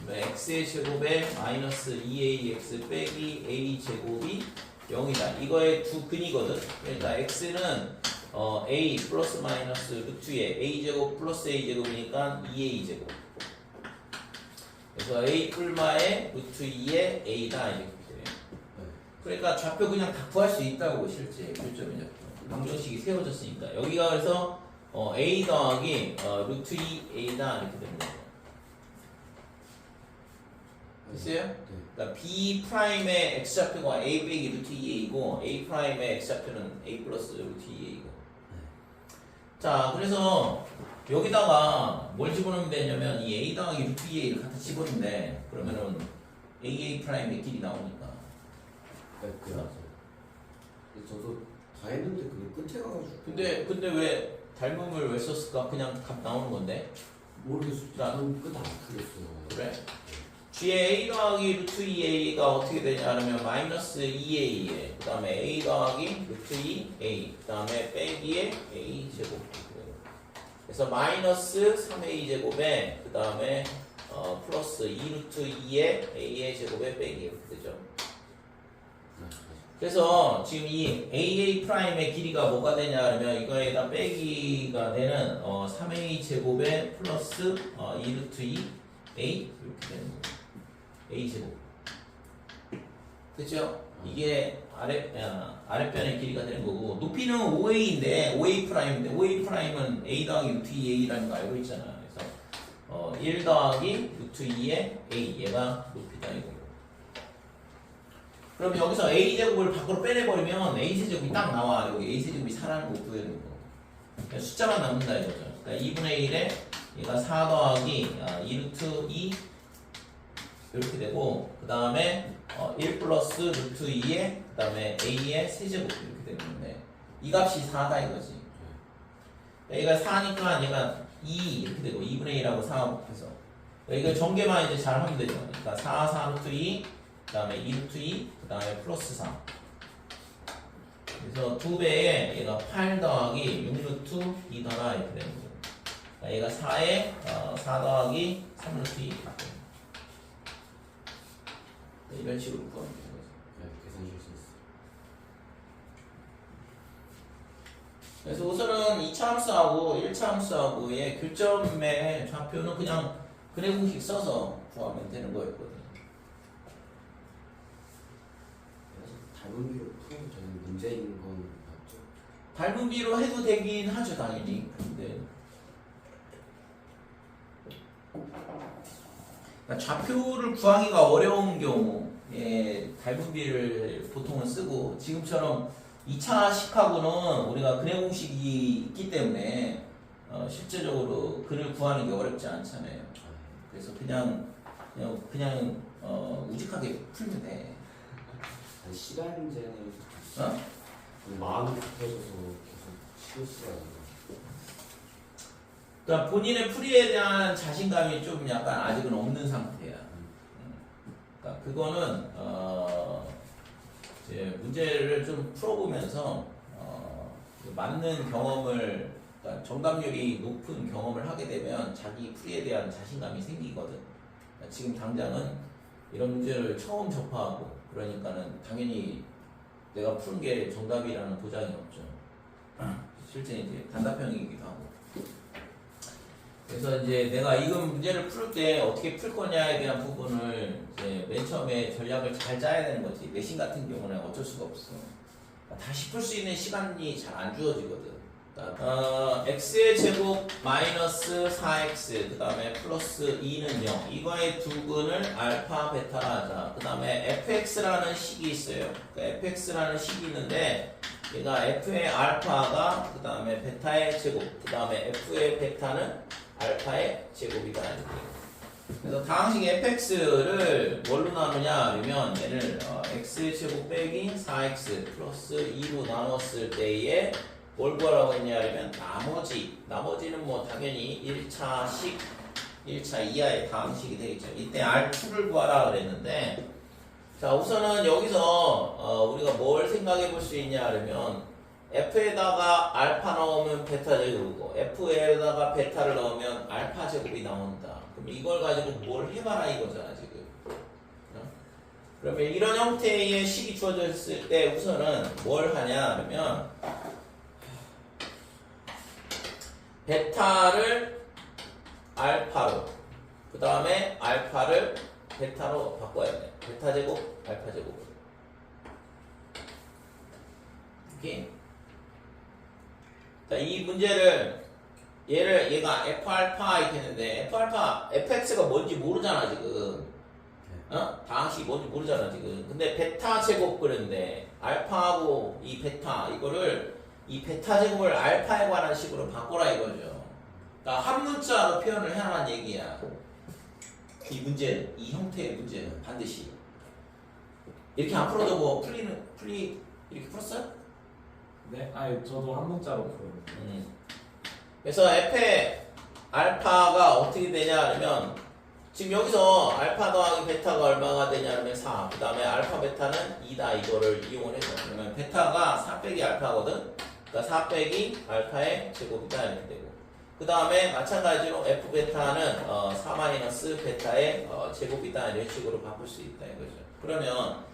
x의 제곱에 마이너스 2ax 빼기 a 제곱이 0이다 이거의 두 근이거든. 그러니까 x는 a 플러스 마이너스 루트에 a 제곱 플러스 a 제곱이니까 2a 제곱 그래서 a 뿔마에 루트 2에 a다 이렇게 돼요. 그러니까 좌표 그냥 다 구할 수 있다고 실제 교점이죠. 방정식이 세워졌으니까 여기가 그래서 a 더하기 루트 2a다 이렇게 되는 거죠. 됐어요? 그러니까 b'의 x좌표가 a 빼기 루트 2a이고 a'의 x좌표는 a 플러스 루트 2a이고 자 그래서 여기다가 뭘 집어넣으면 되냐면 이 a 더하기 루트 2a를 갖다 집어넣으면 돼. 그러면은 AA'의 길이 나오니까. 저도 다 했는데 그게 끝에 가가지고. 근데 왜 닮음을 왜 썼을까? 그냥 답 나오는 건데. 모르겠어요. 나는 끝 안 풀렸어요. 그래? G의 a 더하기 루트 2a가 어떻게 되냐 하면 마이너스 2a에 그 다음에 a 더하기 루트 2a 그 다음에 빼기에 a 제곱. 그래서 마이너스 3a 제곱에 그 다음에 플러스 2루트 2에 a의 제곱에 빼기 이렇게 되죠. 그래서 지금 이 AA'의 길이가 뭐가 되냐 하면 이거에다 빼기가 되는 3a 제곱에 플러스 2루트 2a 이렇게 되는 거고 a 제곱 그죠? 이게 아랫변의 길이가 되는 거고 높이는 5a인데 5a'인데 5a'은 a 더하기 루트 2a라는 거 알고 있잖아. 그래서 1 더하기 루트 2의 a 얘가 높이다 이거고. 그럼 여기서 a제곱을 밖으로 빼내버리면 a세제곱이 딱 나와. 여기 a세제곱이 4라는 거 구해야 되는 거. 숫자만 남는다 이거죠. 그러니까 2분의 1에 얘가 4 더하기 2루트 2 이렇게 되고 그 다음에 1 플러스 루트 2에 그 다음에 a의 세제곱 이렇게 되는 건데 이 값이 4다 이거지. 얘가 4니까 얘가 2 이렇게 되고 2분의 1하고 4 곱해서 이거 전개만 이제 잘 하면 되죠. 그러니까 4, 4 루트 2 그 다음에 2 루트 2 그 다음에 플러스 4 그래서 2배에 얘가 8 더하기 6 루트 2더라 이렇게 되는 거죠. 그러니까 얘가 4에 4 더하기 3 루트 2 이렇게 되는 거죠. 이런 식으로 구하면 되는 거죠. 계산 실수했어. 그래서 우선은 2차 함수하고 1차 함수하고의 교점의 좌표는 그냥 근해 공식 써서 구하면 되는 거였거든. 그래서 닮은비로 푸는 저는 문제인 건 맞죠? 닮은 비로 해도 되긴 하죠, 당연히. 근데 그러니까 좌표를 구하기가 어려운 경우에 닮은 비를 보통은 쓰고, 지금처럼 2차 식하고는 우리가 근해 공식이 있기 때문에 실제적으로 근을 구하는 게 어렵지 않잖아요. 그래서 그냥 우직하게 풀면 돼. 아니, 시간 문제는 어? 마음이 급해져서 계속 실수가 나요. 그러니까 본인의 풀이에 대한 자신감이 좀 약간 아직은 없는 상태야. 그러니까 그거는 이제 문제를 좀 풀어보면서 그 맞는 경험을, 그러니까 정답률이 높은 경험을 하게 되면 자기 풀이에 대한 자신감이 생기거든. 그러니까 지금 당장은 이런 문제를 처음 접하고 그러니까는 당연히 내가 푸는 게 정답이라는 보장이 없죠. 실제 이제 단답형이기도 하고. 그래서 이제 내가 이건 문제를 풀 때 어떻게 풀 거냐에 대한 부분을 이제 맨 처음에 전략을 잘 짜야 되는 거지. 내신 같은 경우는 어쩔 수가 없어. 다시 풀 수 있는 시간이 잘 안 주어지거든. 그러니까 x의 제곱 마이너스 4x 그 다음에 플러스 2는 0, 이거의 두 근을 알파 베타라 하자. 그 다음에 fx라는 식이 있어요. 그러니까 fx라는 식이 있는데 얘가 f의 알파가 그 다음에 베타의 제곱, 그 다음에 f의 베타는 알파의 제곱이다. 그래서 다항식 fx를 뭘로 나누냐 하면 얘를 x제곱 빼기 4x 플러스 2로 나눴을 때에 뭘 구하라고 했냐 하면 나머지는 뭐 당연히 1차 이하의 다항식이 되겠죠. 이때 R2를 구하라 그랬는데, 자 우선은 여기서 우리가 뭘 생각해 볼 수 있냐 하면 f에다가 알파 넣으면 베타 제곱이고 f에다가 베타를 넣으면 알파 제곱이 나온다. 그럼 이걸 가지고 뭘 해봐라 이거잖아 지금. 그러면 이런 형태의 식이 주어졌을 때 우선은 뭘 하냐 하면 베타를 알파로, 그 다음에 알파를 베타로 바꿔야 돼. 베타 제곱, 알파 제곱. 이렇게. 자, 이 문제를 얘가 f 알파 이렇게 했는데 fx가 뭔지 모르잖아 지금. 다항식이 뭔지 모르잖아 지금. 근데 베타 제곱 그랬는데 알파하고 이 베타 이거를 이 베타 제곱을 알파에 관한 식으로 바꿔라 이거죠. 그러니까 한 문자로 표현을 해라는 얘기야. 이 문제, 이 형태의 문제는 반드시 이렇게 안 풀어도 뭐 이렇게 풀었어요? 네, 아니 저도 한 문자로 풀어요. 그래서 f의 알파가 어떻게 되냐 하면 지금 여기서 알파 더하기 베타가 얼마가 되냐 하면 4, 그 다음에 알파 베타는 2다 이거를 이용을 해서 그러면 베타가 4 빼기 알파거든. 그러니까 4 빼기 알파의 제곱이다 이렇게 되고, 그 다음에 마찬가지로 f 베타는 4 마이너스 베타의 제곱이다 이런 식으로 바꿀 수 있다 이거죠. 그러면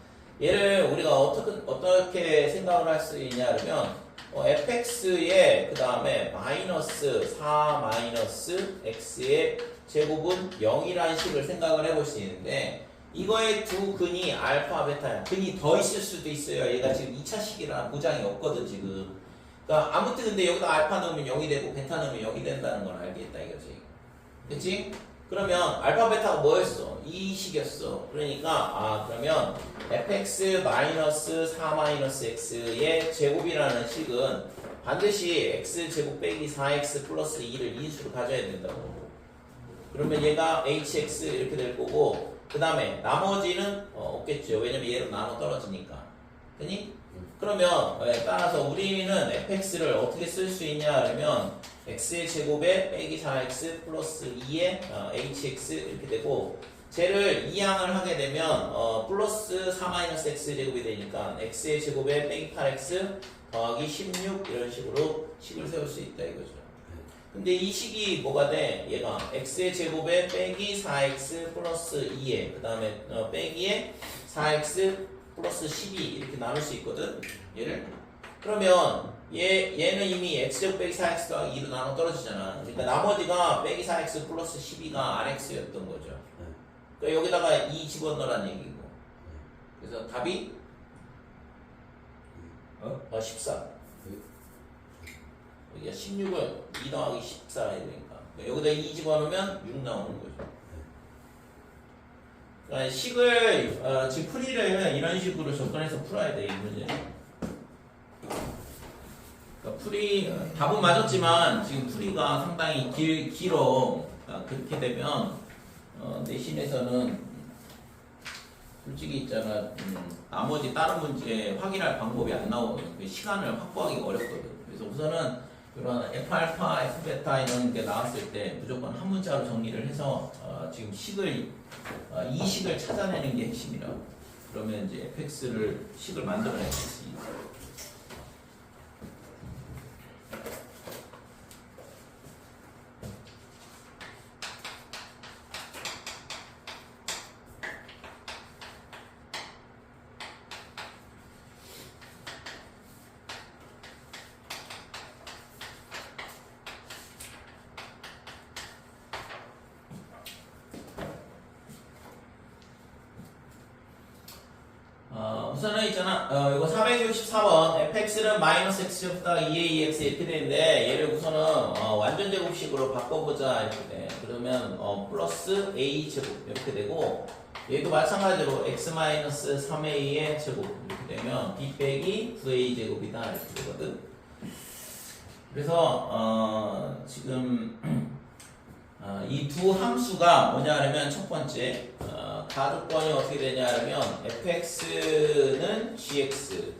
얘를 우리가 어떻게 생각을 할 수 있냐 하면 fx의 그 다음에 마이너스 4 마이너스 x의 제곱은 0이라는 식을 생각을 해볼 수 있는데, 이거의 두 근이 알파 베타야. 근이 더 있을 수도 있어요. 얘가 지금 2차식이라 보장이 없거든 지금. 그러니까 아무튼 근데 여기다 알파 넣으면 0이 되고 베타 넣으면 0이 된다는 걸 알겠다 이거지. 그치? 그러면 알파 베타가 뭐였어? 이 식이었어. 그러니까 그러면 fx 마이너스 4 마이너스 x의 제곱이라는 식은 반드시 x 제곱 빼기 4x 플러스 2를 인수로 가져야 된다고. 그러면 얘가 hx 이렇게 될 거고, 그 다음에 나머지는 없겠죠. 왜냐면 얘로 나눠 떨어지니까. 되니? 그러면 따라서 우리는 fx를 어떻게 쓸 수 있냐 하면 x의 제곱에 빼기 4x 플러스 2에 hx 이렇게 되고, 쟤를 이항을 하게 되면 플러스 4 마이너스 x 제곱이 되니까 x의 제곱에 빼기 8x 더하기 16 이런 식으로 식을 세울 수 있다 이거죠. 근데 이 식이 뭐가 돼? 얘가 x의 제곱에 빼기 4x 플러스 2에 그 다음에 빼기에 4x 플러스 12 이렇게 나눌 수 있거든 얘를. 그러면 얘는 이미 x제곱 빼기 4x 더하기 2로 나눠 떨어지잖아. 그러니까 나머지가 빼기 4x 플러스 12가 rx였던 거죠. 그러니까 여기다가 2 집어넣으라는 얘기고. 그래서 답이 14. 여기가 16을 2 더하기 14 해야 되니까. 여기다 2 집어넣으면 6 나오는 거죠. 그러니까 식을 지금 풀이를 이런 식으로 접근해서 풀어야 돼, 이 문제는. 그러니까 답은 맞았지만 지금 풀이가 상당히 길어. 그렇게 되면 내신에서는 솔직히 있잖아, 나머지 다른 문제 확인할 방법이 안 나오거든. 시간을 확보하기가 어렵거든. 그래서 우선은 이런 F알파, F베타 이런 게 나왔을 때 무조건 한 문자로 정리를 해서 지금 이 식을 찾아내는 게 핵심이라. 그러면 이제 fx를 식을 만들어낼 수 있지. 우선은 있잖아, 이거 464번 fx는 마이너스 x제곱다 2ax 이렇게 되는데 얘를 우선은 완전 제곱식으로 바꿔보자 이렇게 돼. 그러면 플러스 a제곱 이렇게 되고, 얘도 마찬가지로 x 마이너스 3a의 제곱 이렇게 되면 b 빼기 9a 제곱이다 이렇게 되거든. 그래서 지금 이 두 함수가 뭐냐 하면 첫 번째 가족권이 어떻게 되냐 하면 fx는 gx.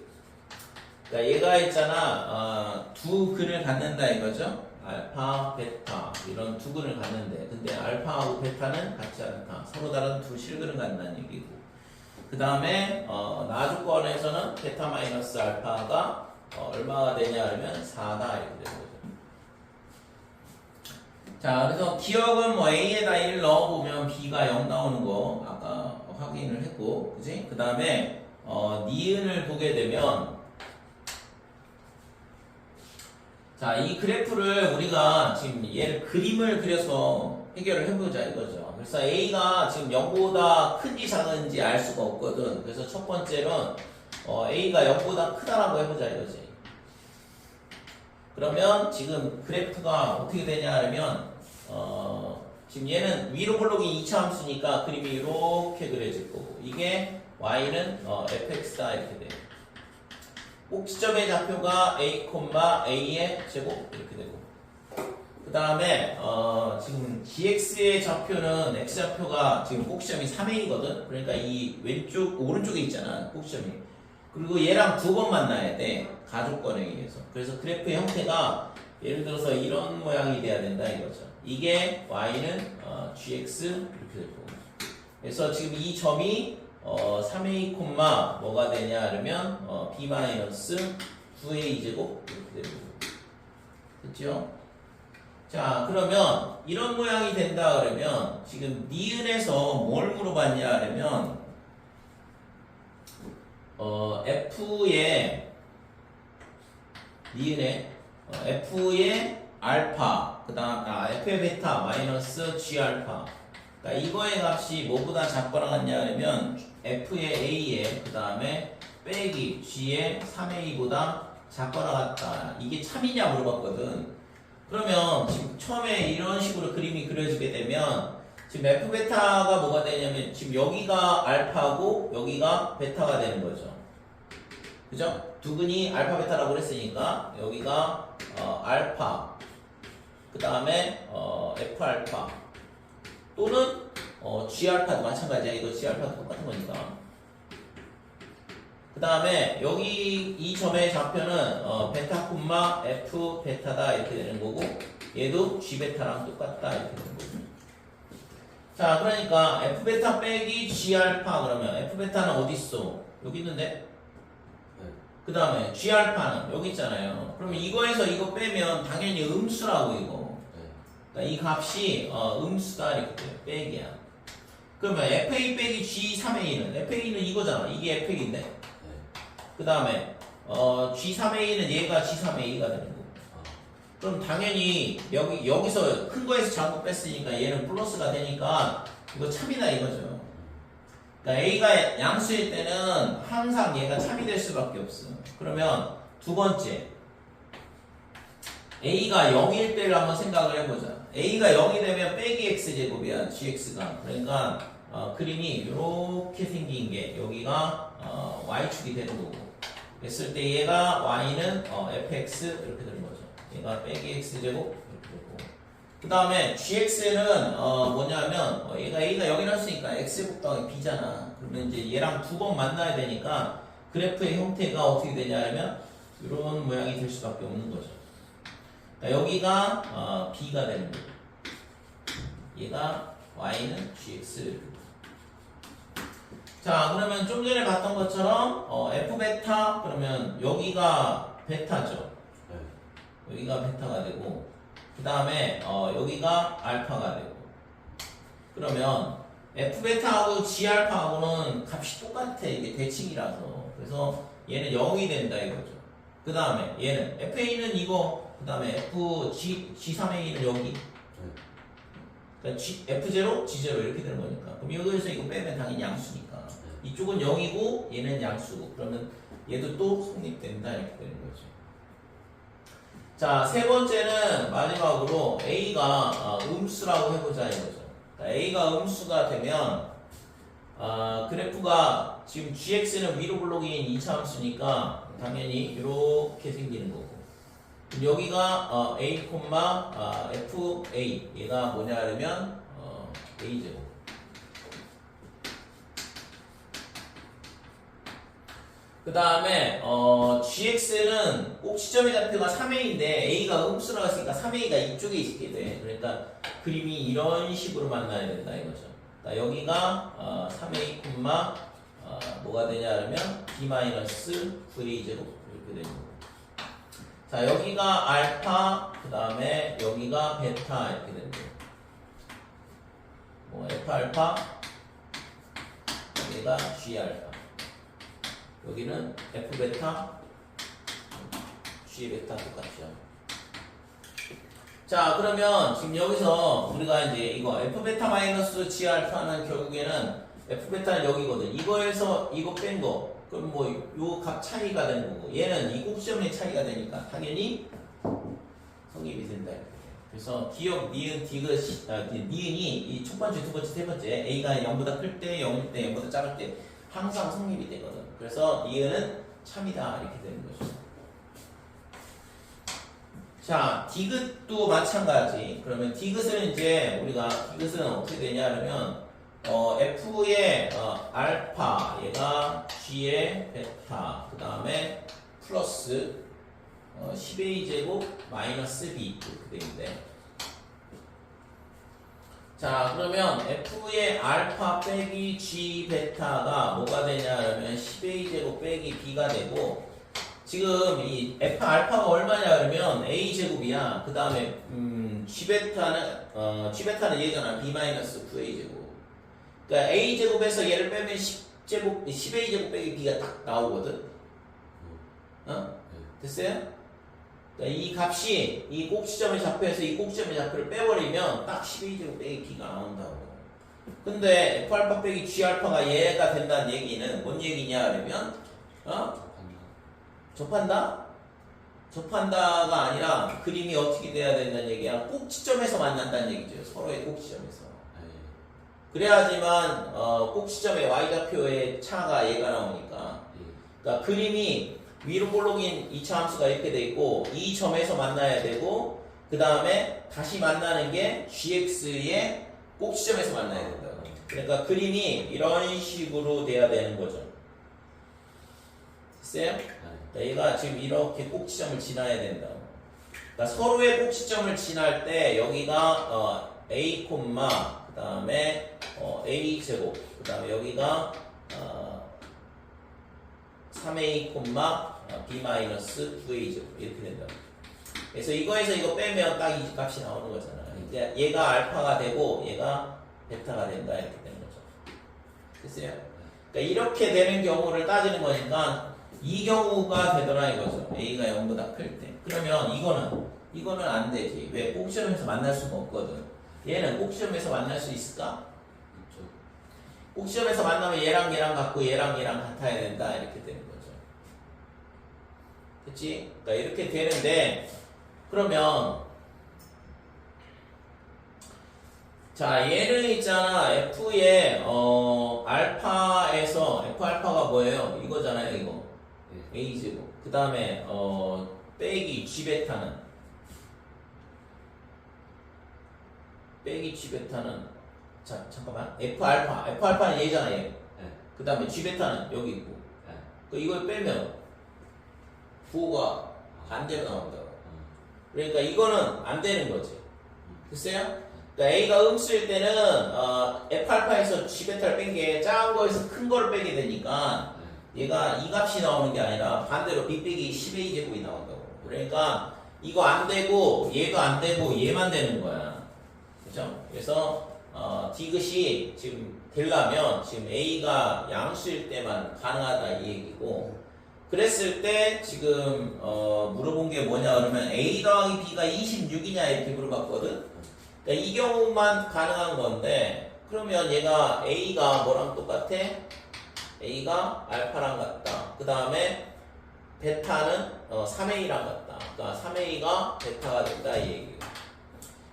그러니까 얘가 있잖아, 두 근을 갖는다 이거죠. 알파, 베타 이런 두 근을 갖는데, 근데 알파하고 베타는 같지 않다. 서로 다른 두 실근을 갖는다는 얘기고. 그 다음에 나조건에서는 베타 마이너스 알파가 얼마가 되냐 하면 4다 이렇게 되는 거죠. 자, 그래서 기억은 뭐 A에다 1 넣어보면 B가 0 나오는 거 아까 확인을 했고, 그지? 그 다음에 니은을 보게 되면, 자, 이 그래프를 우리가 지금 얘를 그림을 그려서 해결을 해보자 이거죠. 그래서 A가 지금 0보다 큰지 작은지 알 수가 없거든. 그래서 첫 번째는 A가 0보다 크다라고 해보자 이거지. 그러면 지금 그래프가 어떻게 되냐 하면 지금 얘는 위로 볼록이 2차 함수니까 그림이 이렇게 그려질 거고, 이게 y는 fx다 이렇게 돼요. 꼭지점의 좌표가 a, a의 제곱 이렇게 되고, 그 다음에 지금 gx의 좌표는 x좌표가 지금 꼭지점이 3a거든. 그러니까 이 오른쪽에 있잖아 꼭지점이. 그리고 얘랑 두 번 만나야 돼, 가족권에 의해서. 그래서 그래프의 형태가 예를 들어서 이런 모양이 돼야 된다 이거죠. 이게 y는 gx 이렇게 될 거고. 그래서 지금 이 점이 3a, 뭐가 되냐 하면 b 마이너스 9a 제곱 이렇게 되는 거고. 됐죠? 자, 그러면 이런 모양이 된다 그러면 지금 니은에서 뭘 물어봤냐 하면 f의 니은에 f의 알파, 그 다음 f의 베타 마이너스 g 알파. 그러니까 이거의 값이 뭐보다 작거나 같냐 하면 f의 a에 그 다음에 빼기 g의 3a보다 작거나 같다. 이게 참이냐 물어봤거든. 그러면 지금 처음에 이런 식으로 그림이 그려지게 되면 지금 f 베타가 뭐가 되냐면 지금 여기가 알파고 여기가 베타가 되는 거죠. 그죠? 두 근이 알파 베타라고 그랬으니까 여기가 알파, 그 다음에 f 알파 또는 g 알파도 마찬가지야. 이거 g 알파도 똑같은 거니까. 그 다음에 여기 이 점의 좌표는 베타 콤마 f 베타다 이렇게 되는 거고, 얘도 g 베타랑 똑같다 이렇게 되는 거죠. 자, 그러니까 f 베타 빼기 g 알파 그러면 f 베타는 어디 있어? 여기 있는데. 그 다음에 g 알파는 여기 있잖아요. 그러면 이거에서 이거 빼면 당연히 음수라고 이거. 그러니까 이 값이 음수다 이렇게 돼요. 빼기야. 그러면 fa 빼기 g 3a는 fa는 이거잖아. 이게 fa인데. 그 다음에 G3A는 얘가 G3A가 되는 거고. 그럼 당연히 여기서 큰 거에서 작은 거 뺐으니까 얘는 플러스가 되니까 이거 참이다 이거죠. 그러니까 A가 양수일 때는 항상 얘가 참이 될 수밖에 없어. 그러면 두 번째 A가 0일 때를 한번 생각을 해보자. A가 0이 되면 빼기 X제곱이야 GX가. 그러니까 그림이 이렇게 생긴 게 여기가 Y축이 되는 거고, 그랬을 때 얘가 Y는 fx 이렇게 되는 거죠. 얘가 빼기 X제곱 이렇게 되고, 그 다음에 GX는 뭐냐면 얘가 A가 0이 났으니까 X제곱 더하기 B잖아. 그러면 이제 얘랑 두 번 만나야 되니까 그래프의 형태가 어떻게 되냐면 이런 모양이 될 수밖에 없는 거죠. 그러니까 여기가 B가 되는 거고, 얘가 Y는 GX. 자, 그러면 좀 전에 봤던 것처럼 F 베타 그러면 여기가 베타죠. 네. 여기가 베타가 되고, 그 다음에 여기가 알파가 되고. 그러면 F 베타하고 G 알파하고는 값이 똑같아. 이게 대칭이라서. 그래서 얘는 0이 된다 이거죠. 그 다음에 얘는 FA는 이거, 그 다음에 G3A는 여기. 그러니까 F0, G0 이렇게 되는 거니까. 그럼 여기서 이거 빼면 당연히 양수니까. 이쪽은 0이고 얘는 양수고. 그러면 얘도 또 성립된다 이렇게 되는 거죠. 자, 세 번째는 마지막으로 A가 음수라고 해보자 이거죠. 그러니까 A가 음수가 되면 그래프가 지금 GX는 위로 블록인 2차 함수니까 당연히 이렇게 생기는 거고, 여기가 A, FA 얘가 뭐냐 하면 A제곱. 그 다음에 GX는 꼭 시점의 좌표가 3A인데 A가 음수라고 했으니까 3A가 이쪽에 있게 돼. 그러니까 그림이 이런 식으로 만나야 된다 이거죠. 그러니까 여기가 3A, 뭐가 되냐 하면 B-9A 제곱 이렇게 되는 거고, 자 여기가 알파, 그 다음에 여기가 베타 이렇게 되는 거고, 뭐 F 알파, 여기가 G 알파, 여기는 F 베타, G 베타 똑같죠. 자, 그러면 지금 여기서 우리가 이제 이거 F 베타 마이너스 G 알파는 결국에는 F 베타는 여기거든. 이거에서 이거 뺀 거, 그럼 뭐 요 값 차이가 되는 거고, 얘는 이 꼭지점의 차이가 되니까 당연히 성립이 된다. 그래서 기억, 니은, 디귿, 니은이 이 첫 번째, 두 번째, 세 번째 A가 0보다 클 때, 0일 때, 0보다 작을 때 항상 성립이 되거든. 그래서 니은은 참이다 이렇게 되는 거죠. 자, 디귿도 마찬가지. 그러면 디귿은 이제 우리가 디귿은 어떻게 되냐면 F의 알파 얘가 G의 베타, 그 다음에 플러스 10A 제곱 마이너스 B 이렇게 되는데, 자 그러면 F의 알파 빼기 G 베타가 뭐가 되냐면 10A 제곱 빼기 B가 되고, 지금 이 F 알파가 얼마냐 그러면 A 제곱이야. 그 다음에 G 베타는 얘잖아. B 마이너스 9A 제곱. 그러니까 A 제곱에서 얘를 빼면 10A 제곱 빼기 B가 딱 나오거든. 됐어요? 그러니까 이 값이 이 꼭지점의 좌표에서 이 꼭지점의 좌표를 빼버리면 딱 12 제곱 빼기 B가 나온다고. 근데 F 알파 빼기 G 알파가 얘가 된다는 얘기는 뭔 얘기냐 그러면 접한다? 접한다가 아니라 그림이 어떻게 돼야 된다는 얘기야. 꼭지점에서 만난다는 얘기죠. 서로의 꼭지점에서. 그래야지만 꼭지점의 y좌표의 차가 얘가 나오니까. 그러니까 그림이 위로 볼록인 2차 함수가 이렇게 돼 있고 이 점에서 만나야 되고, 그 다음에 다시 만나는 게 GX의 꼭지점에서 만나야 된다. 그러니까 그림이 이런 식으로 돼야 되는 거죠. 됐어요? 얘가 지금 이렇게 꼭지점을 지나야 된다. 그러니까 서로의 꼭지점을 지날 때 여기가 A, 그 다음에 A 제곱, 그 다음에 여기가 3A, B-9A 제곱 이렇게 된다. 그래서 이거에서 이거 빼면 딱 이 값이 나오는 거잖아. 이제 얘가 알파가 되고 얘가 베타가 된다 이렇게 되는 거죠. 됐어요? 그러니까 이렇게 되는 경우를 따지는 거니까 이 경우가 되더라 이거죠. A가 0보다 클 때. 그러면 이거는 안 되지. 왜? 꼭 시험에서 만날 수가 없거든. 얘는 꼭 시험에서 만날 수 있을까? 그쵸. 꼭 시험에서 만나면 얘랑 같고 얘랑 같아야 된다 이렇게 되는 거죠. 그치? 그러니까 이렇게 되는데 그러면 자 얘는 있잖아 F의 알파에서 F 알파가 뭐예요? 이거잖아요 이거 네. A제곱 그 다음에 빼기 G 베타는 자 잠깐만 F 알파는 얘잖아 얘. 네. 그 다음에 G 베타는 여기 있고 네. 그 이걸 빼면 부호가 반대로 나온다고. 그러니까 이거는 안 되는 거지. 됐어요? 그러니까 A가 음수일 때는 F 알파에서 G 베타를 뺀 게 작은 거에서 큰 거를 빼게 되니까 얘가 이 값이 나오는 게 아니라 반대로 B 빼기 10A 제곱이 나온다고. 그러니까 이거 안 되고 얘도 안 되고 얘만 되는 거야. 그죠? 그래서 디귿이 지금 되려면 지금 A가 양수일 때만 가능하다 이 얘기고 그랬을 때 지금 물어본 게 뭐냐 그러면 A 더하기 B가 26이냐 이렇게 물어봤거든. 그러니까 이 경우만 가능한 건데 그러면 얘가 A가 뭐랑 똑같아? A가 알파랑 같다. 그 다음에 베타는 3A랑 같다. 그러니까 3A가 베타가 된다 이 얘기예요.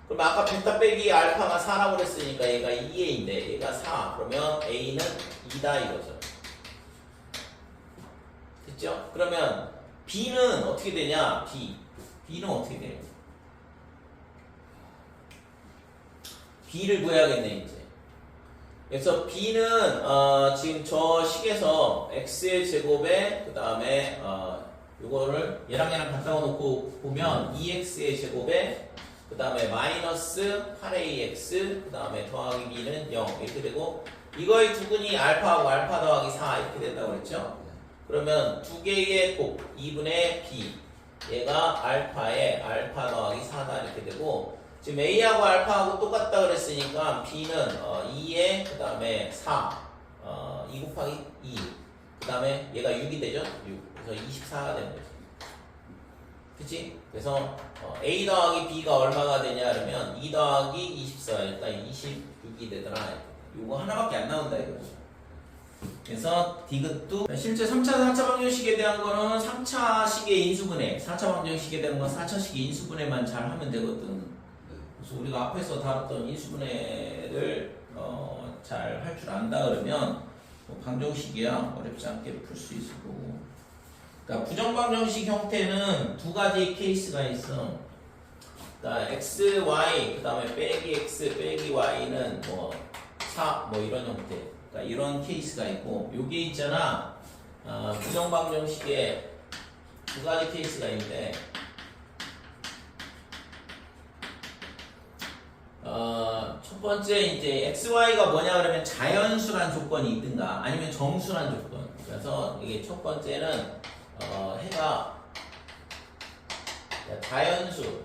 그럼 아까 베타 빼기 알파가 4라고 그랬으니까 얘가 2A인데 얘가 4. 그러면 A는 2다 이거죠. 됐죠? 그러면 B는 어떻게 되냐? B는 어떻게 돼요? B를 구해야겠네 이제. 그래서 B는 지금 저 식에서 x의 제곱에 그 다음에 요거를 얘랑 갖다 놓고 보면 2x의 제곱에 그 다음에 마이너스 8ax 그 다음에 더하기 b는 0 이렇게 되고 이거의 두근이 알파하고 알파 더하기 4 이렇게 된다고 그랬죠? 그러면 두 개의 곱 2분의 b 얘가 알파에 알파 더하기 4다 이렇게 되고 지금 A하고 알파하고 똑같다 그랬으니까 B는 2에 그 다음에 4 2 곱하기 2 그 다음에 얘가 6이 되죠? 6 그래서 24가 되는 거죠. 그치? 그래서 A 더하기 B가 얼마가 되냐 그러면 2 더하기 24 그러니까 26이 되더라. 요거 하나밖에 안 나온다 이거죠. 그래서 디귿도 실제 4차 방정식에 대한 거는 3차식의 인수분해 4차 방정식에 대한 건 4차식의 인수분해만 잘 하면 되거든. 그래서 우리가 앞에서 다뤘던 인수분해를 잘 할 줄 안다 그러면 방정식이야 어렵지 않게 풀 수 있을 거고. 그러니까 부정방정식 형태는 두 가지 케이스가 있어. 그러니까 x, y, 그 다음에 빼기 x, 빼기 y는 뭐 4, 뭐 이런 형태. 그러니까 이런 케이스가 있고, 요게 있잖아. 부정방정식에 두 가지 케이스가 있는데, 첫 번째 이제 x, y가 뭐냐 그러면 자연수란 조건이 있든가 아니면 정수란 조건. 그래서 이게 첫 번째는 해가 자연수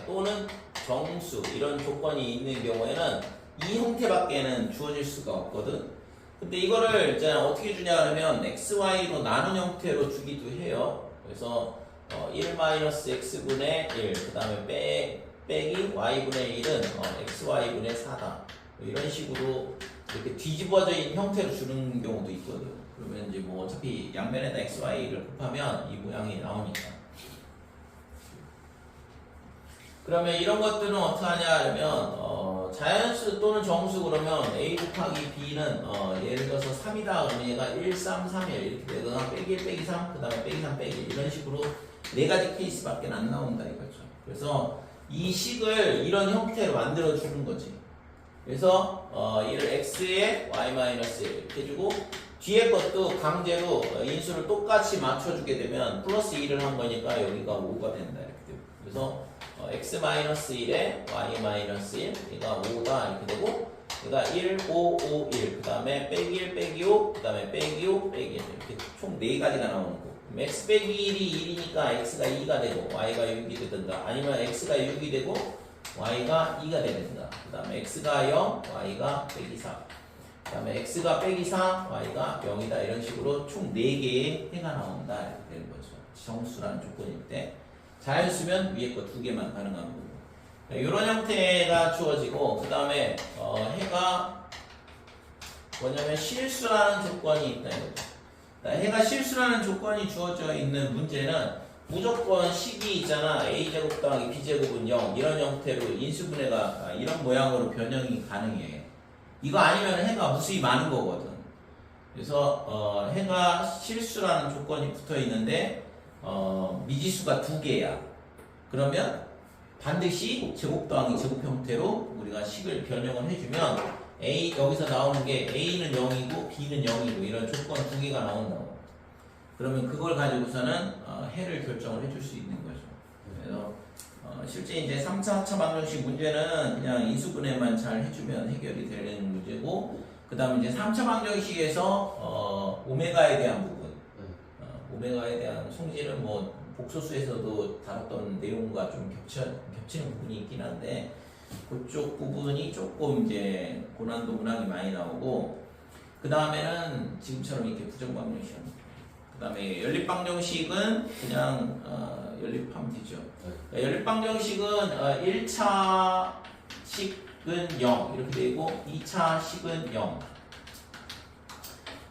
또는 정수 이런 조건이 있는 경우에는 이 형태밖에는 주어질 수가 없거든. 근데 이거를 이제 어떻게 주냐 그러면 xy로 나눈 형태로 주기도 해요. 그래서 1-x분의 1, 그 다음에 빼기 y분의 1은 xy분의 4다. 이런 식으로 이렇게 뒤집어져 있는 형태로 주는 경우도 있거든. 그러면 이제 뭐 어차피 양면에다 xy를 곱하면 이 모양이 나오니까. 그러면 이런 것들은 어떻게 하냐 그러면 자연수 또는 정수 그러면 a 곱하기 b는 예를 들어서 3이다 그러면 얘가 1, 3, 3, 1 이렇게 되거나 빼기 1, 빼기 3, 그 다음에 빼기 3, 빼기 1 이런 식으로 네 가지 케이스밖에 안 나온다 이거죠. 그래서 이 식을 이런 형태로 만들어 주는 거지. 그래서 이를 x에 y-1 이렇게 해주고 뒤에 것도 강제로 인수를 똑같이 맞춰주게 되면 플러스 1을 한 거니까 여기가 5가 된다 이렇게 되고 그래서 x-1에 y-1 얘가 5다 이렇게 되고 얘가 1, 5, 5, 1 그 다음에 빼기 1, 빼기 5 그 다음에 빼기 5, 빼기 1 이렇게 총 4가지가 나오는 거. x 빼기 1이 1이니까 x가 2가 되고 y가 6이 되든가 아니면 x가 6이 되고 y가 2가 되든가 그 다음에 x가 0, y가 빼기 4 그 다음에 x가 빼기 4, y가 0이다. 이런 식으로 총 4개의 해가 나온다. 이렇게 되는 거죠. 정수라는 조건일 때. 자연수면 위에 거 2개만 가능한 거고. 이런 형태가 주어지고, 그 다음에 해가 뭐냐면 실수라는 조건이 있다. 이거죠. 해가 실수라는 조건이 주어져 있는 문제는 무조건 식이 있잖아. a제곱 더하기 b제곱은 0 이런 형태로 인수분해가 이런 모양으로 변형이 가능해. 이거 아니면 해가 무수히 많은 거거든. 그래서 해가 실수라는 조건이 붙어 있는데 미지수가 2개야. 그러면 반드시 제곱 더하기 제곱 형태로 우리가 식을 변형을 해주면 A 여기서 나오는 게 A는 0이고 B는 0이고 이런 조건 2개가 나온다고. 그러면 그걸 가지고서는 해를 결정을 해줄 수 있는 거죠. 그래서 실제 이제 3차 하차 방정식 문제는 그냥 인수분해만 잘 해주면 해결이 되는 문제고, 그 다음에 이제 3차 방정식에서 오메가에 대한 부분, 오메가에 대한 성질은 뭐 복소수에서도 다뤘던 내용과 좀 겹치는 부분이 있긴 한데, 그쪽 부분이 조금 이제 고난도 문항이 많이 나오고, 그 다음에는 지금처럼 이렇게 부정방정식입니다. 그 다음에 연립방정식은 그냥 연립하면 되죠. 연립방정식은 1차식은 0 이렇게 되고 2차식은 0.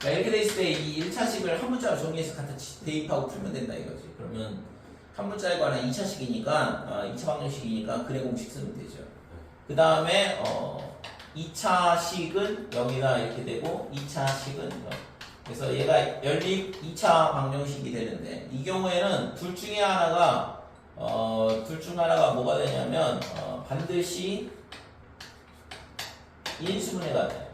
이렇게 돼 있을 때 이 1차식을 한 문자로 정리해서 갖다 대입하고 풀면 된다 이거지. 그러면 한 문자에 관한 2차식이니까 2차 방정식이니까 근해 공식 쓰면 되죠. 그 다음에 2차식은 0이다 이렇게 되고 2차식은 0. 그래서 얘가 연립 2차 방정식이 되는데, 이 경우에는 둘 중에 하나가 뭐가 되냐면 반드시 인수분해가 돼.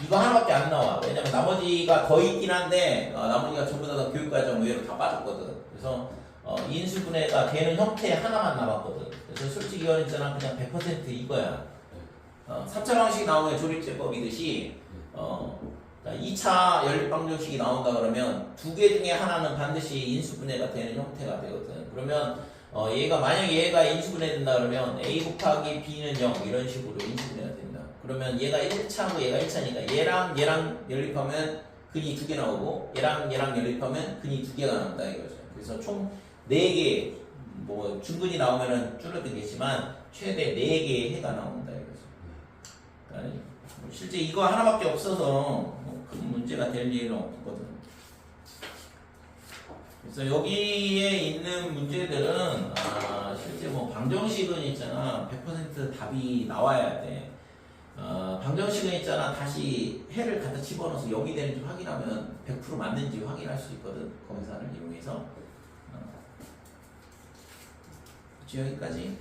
이거 하나밖에 안 나와. 왜냐면 나머지가 더 있긴 한데 나머지가 전부 다 교육과정 의외로 다 빠졌거든. 그래서 인수분해가 되는 형태 하나만 남았거든. 그래서 솔직히 이거는 있잖아 그냥 100% 이거야. 3차 방식이 나오면 조립제법이듯이 2차 연립방정식이 나온다 그러면 2개 중에 하나는 반드시 인수분해가 되는 형태가 되거든. 그러면 만약에 얘가 인수분해된다 그러면 a 곱하기 b는 0 이런 식으로 인수분해가 된다. 그러면 얘가 1차고 얘가 1차니까 얘랑 연립하면 근이 2개 나오고 얘랑 연립하면 근이 2개가 나온다 이거죠. 그래서 총 4개, 뭐 중근이 나오면은 줄어들겠지만 최대 4개의 해가 나온다 이거죠. 그러니까 실제 이거 하나밖에 없어서 큰 문제가 될 일은 없거든. 그래서 여기에 있는 문제들은 실제 뭐 방정식은 있잖아 100% 답이 나와야 돼. 방정식은 있잖아 다시 해를 갖다 집어넣어서 0이 되는지 확인하면 100% 맞는지 확인할 수 있거든. 검사를 이용해서. 여기까지.